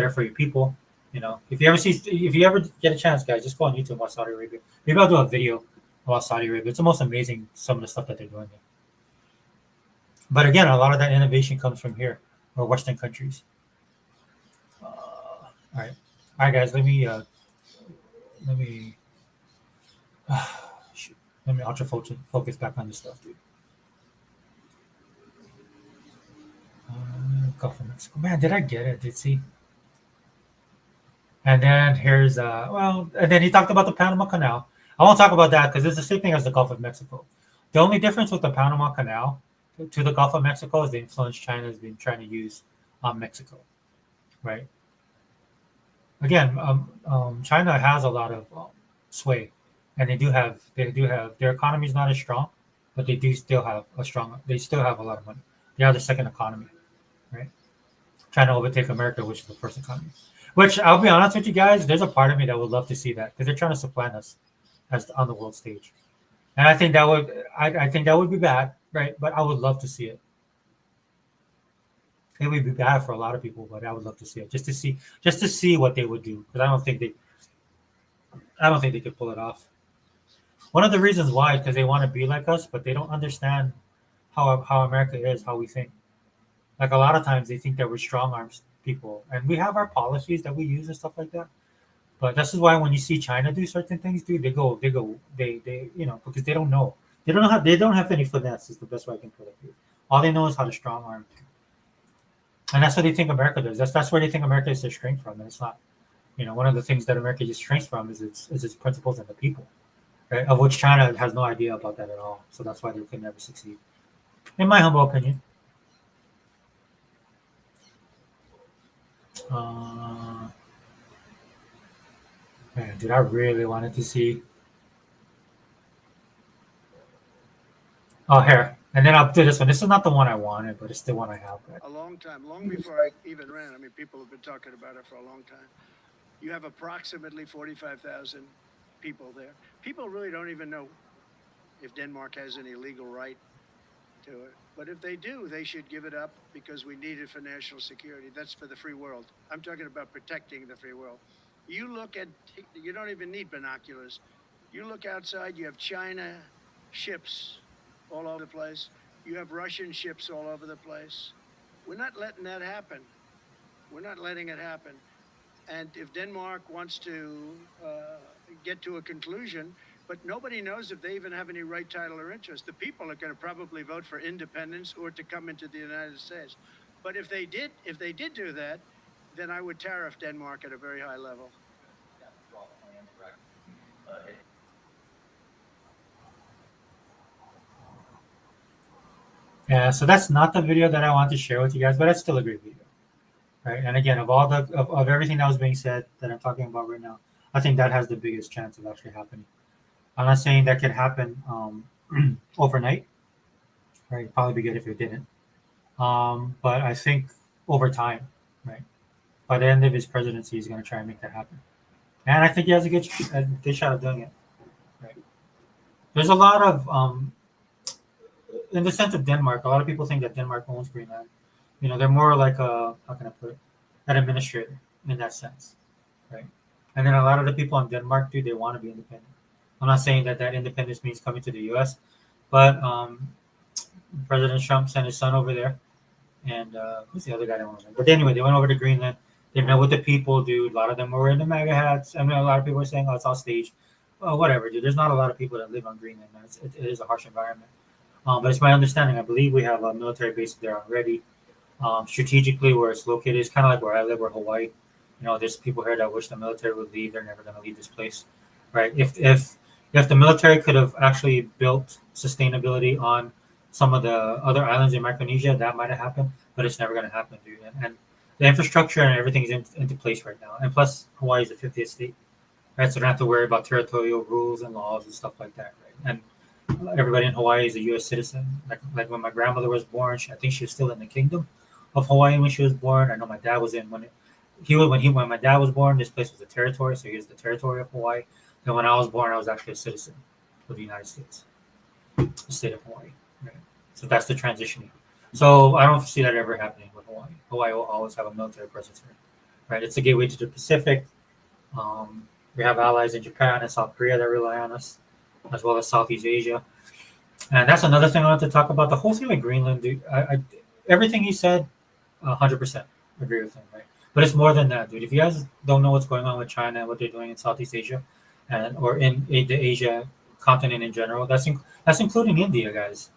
Speaker 1: for your people. If you ever get a chance, guys, just go on YouTube and watch Saudi Arabia. Maybe I'll do a video about Saudi Arabia. It's the most amazing, some of the stuff that they're doing But again, a lot of that innovation comes from here or Western countries. All right, all right, guys. Let me shoot, let me ultra focus back on this stuff, dude. Gulf of Mexico. Man, did I get it? Did see? And then here's and then he talked about the Panama Canal. I won't talk about that because it's the same thing as the Gulf of Mexico. The only difference with the Panama Canal to the Gulf of Mexico is the influence China has been trying to use on Mexico, right? Again, China has a lot of sway, and they do have their economy is not as strong, but they do still have they still have a lot of money. They are the second economy, right? Trying to overtake America, which is the first economy. Which I'll be honest with you guys, there's a part of me that would love to see that because they're trying to supplant us on the world stage, and I think I think that would be bad, right? But I would love to see it. It would be bad for a lot of people, but I would love to see it just to see what they would do because I don't think they could pull it off. One of the reasons why is because they want to be like us, but they don't understand how America is, how we think. Like a lot of times they think that we're strong arms people, and we have our policies that we use and stuff like that. But this is why when you see China do certain things, dude, they because they don't know. They don't have any finesse. Is the best way I can put it. Dude. All they know is how to strong arm, and that's what they think America does. That's where they think America is their strength from, and it's not. One of the things that America gets strength from is its principles and the people, right? Of which China has no idea about that at all. So that's why they can never succeed, in my humble opinion. Uh, Man, dude, I really wanted to see. Oh, here. And then I'll do this one. This is not the one I wanted, but it's the one I have.
Speaker 2: A long time, long before I even ran. I mean, people have been talking about it for a long time. You have approximately 45,000 people there. People really don't even know if Denmark has any legal right to it. But if they do, they should give it up because we need it for national security. That's for the free world. I'm talking about protecting the free world. You don't even need binoculars. You look outside, you have China ships all over the place. You have Russian ships all over the place. We're not letting that happen. We're not letting it happen. And if Denmark wants to get to a conclusion, but nobody knows if they even have any right, title, or interest. The people are going to probably vote for independence or to come into the United States. But if they did do that, then I would tariff Denmark at a very high level.
Speaker 1: Yeah, so that's not the video that I want to share with you guys, but it's still a great video, right? And again, of all of everything that was being said that I'm talking about right now, I think that has the biggest chance of actually happening. I'm not saying that could happen overnight, right? It'd probably be good if it didn't. But I think over time, right? By the end of his presidency, he's going to try and make that happen. And I think he has a good shot of doing it, right? There's a lot of in the sense of Denmark, a lot of people think that Denmark owns Greenland. They're more like how can I put it, an administrator in that sense, right? And then a lot of the people in Denmark, dude, they want to be independent. I'm not saying that independence means coming to the U.S., but President Trump sent his son over there, and who's the other guy that went over there? But anyway, they went over to Greenland. They met with the people, dude. A lot of them were wearing the MAGA hats. I mean, a lot of people were saying, "Oh, it's all staged." Oh, whatever, dude. There's not a lot of people that live on Greenland, man. It is a harsh environment. But it's my understanding. I believe we have a military base there already. Strategically, where it's located, it's kind of like where I live, or Hawaii. There's people here that wish the military would leave. They're never going to leave this place, right? If the military could have actually built sustainability on some of the other islands in Micronesia, that might have happened, but it's never going to happen, dude. And the infrastructure and everything is into place right now. And plus, Hawaii is the 50th state, right? So they don't have to worry about territorial rules and laws and stuff like that, right? And everybody in Hawaii is a U.S. citizen. Like when my grandmother was born, I think she was still in the kingdom of Hawaii when she was born. I know my dad was in when my dad was born. This place was a territory, so he was the territory of Hawaii. And when I was born, I was actually a citizen of the United States, the state of Hawaii. Right? So that's the transitioning. So I don't see that ever happening with Hawaii. Hawaii will always have a military presence here, right? It's a gateway to the Pacific. We have allies in Japan and South Korea that rely on us, as well as Southeast Asia. And that's another thing I wanted to talk about. The whole thing with Greenland, dude. Everything he said, 100% agree with him, right? But it's more than that, dude. If you guys don't know what's going on with China and what they're doing in Southeast Asia, and or in the Asia continent in general, that's including India, guys.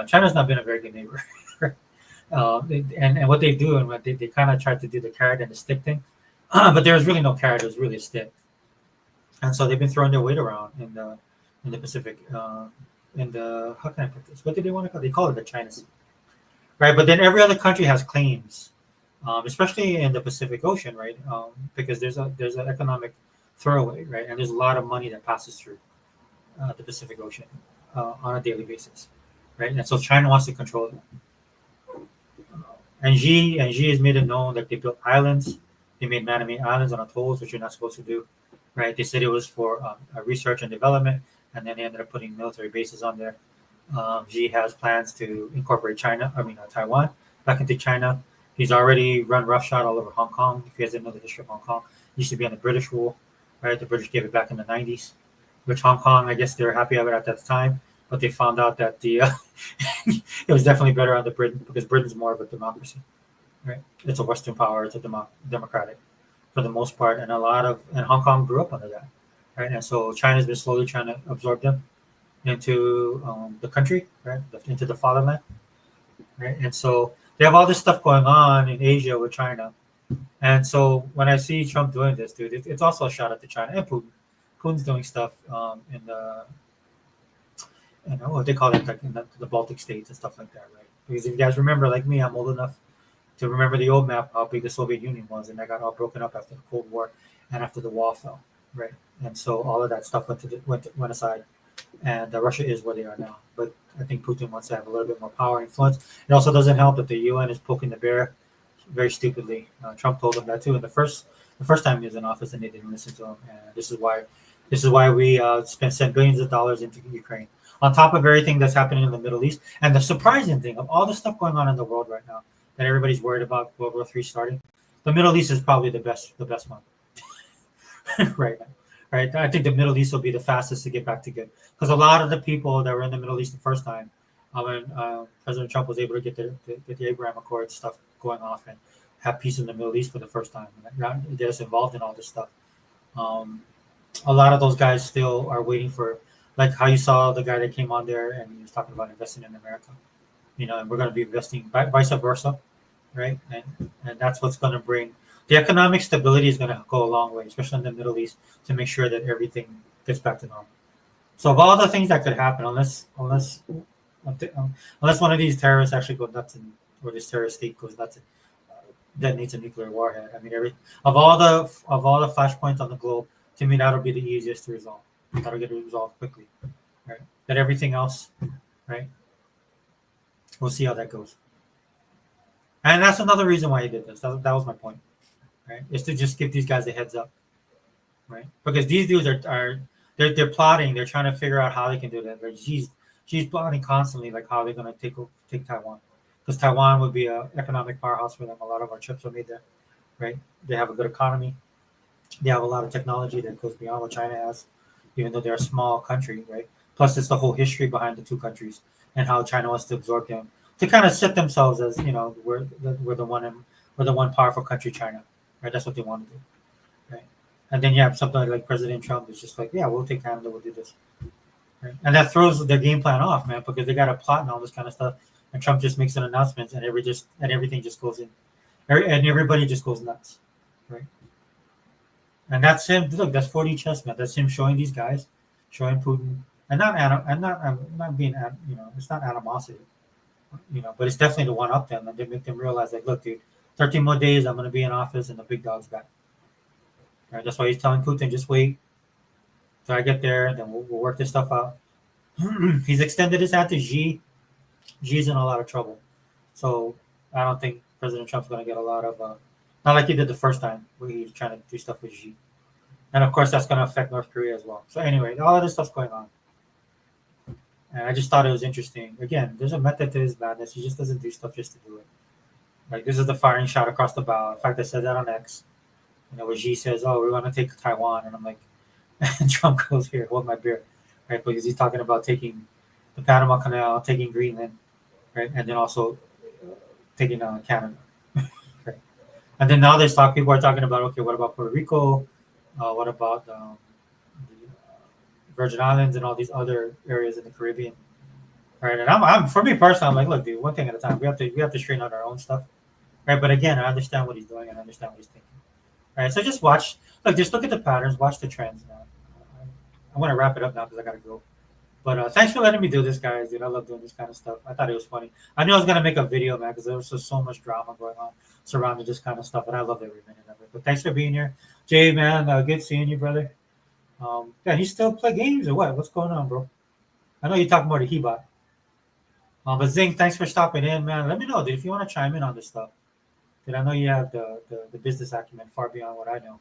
Speaker 1: China's not been a very good neighbor. And what they do and what they kind of tried to do the carrot and the stick thing, but there was really no carrot; it was really a stick. And so they've been throwing their weight around in the Pacific. In the how can I put this? What do they want to call? They call it the China Sea, right? But then every other country has claims, especially in the Pacific Ocean, right? Because there's an economic throwaway, right? And there's a lot of money that passes through the Pacific Ocean on a daily basis, right? And so China wants to control it. And Xi has made it known that they built islands. They made man-made islands on atolls, which you're not supposed to do, right? They said it was for research and development, and then they ended up putting military bases on there. Xi has plans to incorporate Taiwan back into China. He's already run roughshod all over Hong Kong. If you guys didn't know the history of Hong Kong, it used to be under British rule, right? The British gave it back in the 90s, which Hong Kong, I guess they were happy of it at that time, but they found out that it was definitely better under Britain because Britain's more of a democracy, right? It's a Western power. It's a democratic for the most part, and Hong Kong grew up under that, right? And so China's been slowly trying to absorb them into the country, right? Into the fatherland, right? And so they have all this stuff going on in Asia with China. And so when I see Trump doing this, dude, it's also a shout out to China and Putin. Putin's doing stuff in the, what they call it, like in the Baltic states and stuff like that, right? Because if you guys remember, like me, I'm old enough to remember the old map, how big the Soviet Union was, and that got all broken up after the Cold War and after the wall fell, right? And so all of that stuff went aside, and Russia is where they are now. But I think Putin wants to have a little bit more power and influence. It also doesn't help that the UN is poking the bear very stupidly. Trump told them that too in the first time he was in office, and they didn't listen to him. And this is why we sent billions of dollars into Ukraine, on top of everything that's happening in the Middle East. And the surprising thing of all the stuff going on in the world right now that everybody's worried about World War III starting, the Middle East is probably the best one right now. Right, I think the Middle East will be the fastest to get back to good because a lot of the people that were in the Middle East the first time, when President Trump was able to get the Abraham Accords stuff going off and have peace in the Middle East for the first time, and get us involved in all this stuff. A lot of those guys still are waiting for, like how you saw the guy that came on there and he was talking about investing in America, and we're going to be investing vice versa, right? And that's what's going to bring. The economic stability is going to go a long way, especially in the Middle East, to make sure that everything gets back to normal. So of all the things that could happen, unless one of these terrorists actually go nuts or this terrorist state goes nuts and detonates a nuclear warhead, I mean, of all the flashpoints on the globe, to me that'll be the easiest to resolve. That'll get resolved quickly, right? But everything else, right? We'll see how that goes. And that's another reason why he did this. That was my point. Right, is to just give these guys a heads up, right? Because these dudes they're plotting, they're trying to figure out how they can do that. She's plotting constantly, like how they're gonna take Taiwan, because Taiwan would be an economic powerhouse for them. A lot of our chips are made there, right? They have a good economy, they have a lot of technology that goes beyond what China has, even though they're a small country, right? Plus, it's the whole history behind the two countries and how China wants to absorb them to kind of set themselves as we're the one powerful country, China. Right, that's what they want to do, right? And then you have something like President Trump is just like, yeah, we'll take Canada, we'll do this, right? And that throws their game plan off, man, because they got a plot and all this kind of stuff, and Trump just makes an announcement, and everything just goes in, and everybody just goes nuts, right? And that's him. Look, that's 4D chess, man. That's him showing these guys, showing Putin, and I'm not being, it's not animosity, but it's definitely to one up them, and they make them realize, like, look, dude. 13 more days, I'm going to be in office, and the big dog's back. Right, that's why he's telling Putin, just wait till I get there, then we'll work this stuff out. He's extended his hand to Xi. Xi's in a lot of trouble. So I don't think President Trump's going to get a lot of, not like he did the first time, where he was trying to do stuff with Xi. And of course, that's going to affect North Korea as well. So anyway, all of this stuff's going on. And I just thought it was interesting. Again, there's a method to his madness. He just doesn't do stuff just to do it. Like, this is the firing shot across the bow. In fact, I said that on X. Where Xi says, "Oh, we're going to take Taiwan," and I'm like, and Trump goes, "Here, hold my beer," right? Because he's talking about taking the Panama Canal, taking Greenland, right, and then also taking Canada. Right. And then now people are talking about, okay, what about Puerto Rico? What about the Virgin Islands and all these other areas in the Caribbean? Right. And I'm for me personally, I'm like, look, dude, one thing at a time. We have to straighten out our own stuff. Right. But again, I understand what he's doing and I understand what he's thinking. Right. So just watch, just look at the patterns, watch the trends now. I'm gonna wrap it up now because I gotta go. But thanks for letting me do this, guys. Dude, I love doing this kind of stuff. I thought it was funny. I knew I was gonna make a video, man, because there was just so much drama going on surrounding this kind of stuff, and I love every minute of it. But thanks for being here, Jay, man. Good seeing you, brother. Yeah, you still play games or what? What's going on, bro? I know you're talking about the Hebot. But Zing, thanks for stopping in, man. Let me know, dude, if you want to chime in on this stuff. Dude, I know you have the business acumen far beyond what I know.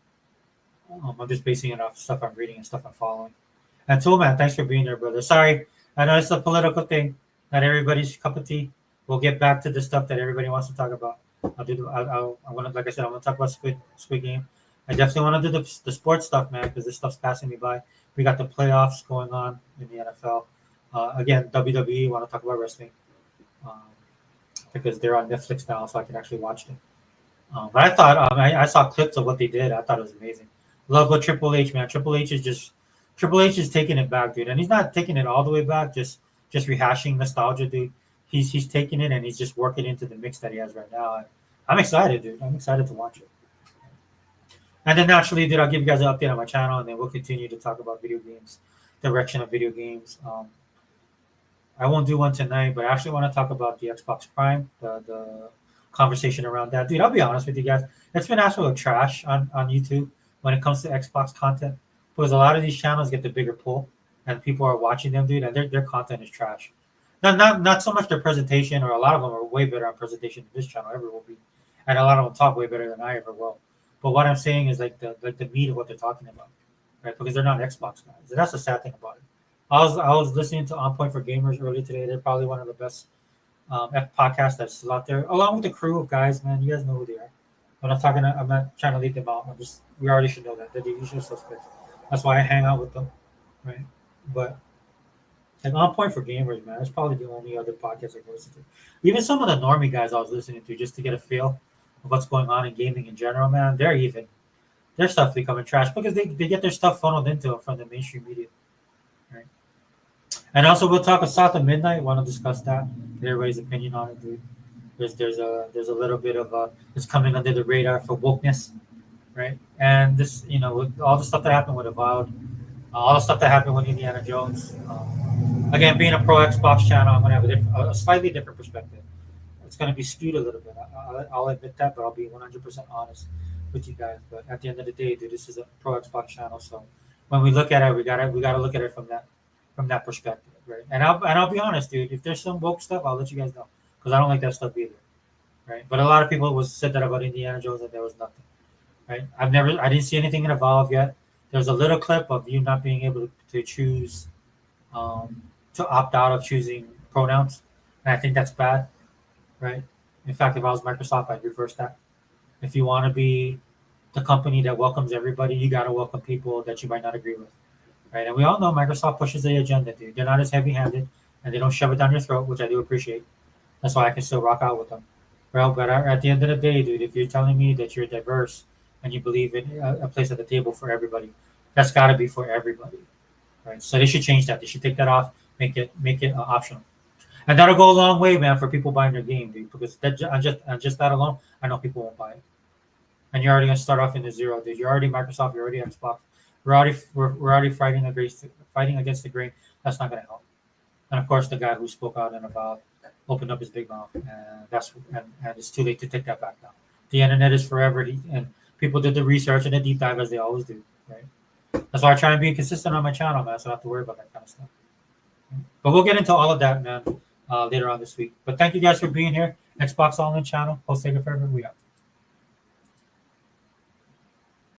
Speaker 1: I'm just basing it off stuff I'm reading and stuff I'm following. And Tool Man, thanks for being there, brother. Sorry, I know it's a political thing, not everybody's cup of tea. We'll get back to the stuff that everybody wants to talk about. I want to, like I said, I want to talk about Squid Game. I definitely want to do the sports stuff, man, because this stuff's passing me by. We got the playoffs going on in the NFL. Again, WWE. Want to talk about wrestling because they're on Netflix now, so I can actually watch them. But I thought I saw clips of what they did. I thought it was amazing. Love what Triple H, man. Triple H is taking it back, dude, and he's not taking it all the way back. Just rehashing nostalgia, dude. He's taking it and he's just working into the mix that he has right now. I'm excited, dude. I'm excited to watch it. And then naturally, dude, I'll give you guys an update on my channel, and then we'll continue to talk about video games, direction of video games. I won't do one tonight, but I actually want to talk about the Xbox Prime, the conversation around that. Dude, I'll be honest with you guys. It's been absolute trash on YouTube when it comes to Xbox content, because a lot of these channels get the bigger pull, and people are watching them, dude, and their content is trash. Not so much their presentation, or a lot of them are way better on presentation than this channel ever will be, and a lot of them talk way better than I ever will. But what I'm saying is like the meat of what they're talking about, right? Because they're not Xbox guys. And that's the sad thing about it. I was listening to On Point for Gamers earlier today. They're probably one of the best podcasts that's still out there, along with the crew of guys, man. You guys know who they are. But I'm not trying to leave them out. We already should know that. They're the usual suspects. That's why I hang out with them, right? But like On Point for Gamers, man, that's probably the only other podcast I can listen to. Even some of the normie guys I was listening to just to get a feel of what's going on in gaming in general, man, their stuff becoming trash because they get their stuff funneled into them from the mainstream media, right? And also we'll talk South of Midnight. Want to discuss that? Everybody's opinion on it, dude. There's a little bit of it's coming under the radar for wokeness, right? And this, with all the stuff that happened with Avowed, all the stuff that happened with Indiana Jones. Again, being a pro Xbox channel, I'm gonna have a slightly different perspective. It's gonna be skewed a little bit. I'll admit that, but I'll be 100% honest with you guys. But at the end of the day, dude, this is a pro Xbox channel, so when we look at it, we gotta look at it from that perspective, right? And I'll be honest, dude. If there's some woke stuff, I'll let you guys know because I don't like that stuff either, right? But a lot of people said that about Indiana Jones and there was nothing, right? I didn't see anything in Evolve yet. There's a little clip of you not being able to choose, to opt out of choosing pronouns, and I think that's bad, right? In fact, if I was Microsoft, I'd reverse that. If you want to be the company that welcomes everybody, you got to welcome people that you might not agree with, right? And we all know Microsoft pushes the agenda, dude. They're not as heavy-handed, and they don't shove it down your throat, which I do appreciate. That's why I can still rock out with them. Well, but at the end of the day, dude, if you're telling me that you're diverse and you believe in a place at the table for everybody, that's got to be for everybody, right? So they should change that. They should take that off, make it optional, and that'll go a long way, man, for people buying their game, dude. Because on just that alone, I know people won't buy it. And you're already gonna start off in the zero, dude. You're already Microsoft. You're already Xbox. We're already fighting against the grain. That's not gonna help. And of course, the guy who spoke out and about opened up his big mouth, and it's too late to take that back now. The internet is forever, and people did the research and the deep dive as they always do, right? That's why I try and be consistent on my channel, man, so I don't have to worry about that kind of stuff. But we'll get into all of that, man, later on this week. But thank you guys for being here. Xbox All In channel, Post Sega Forever, we out.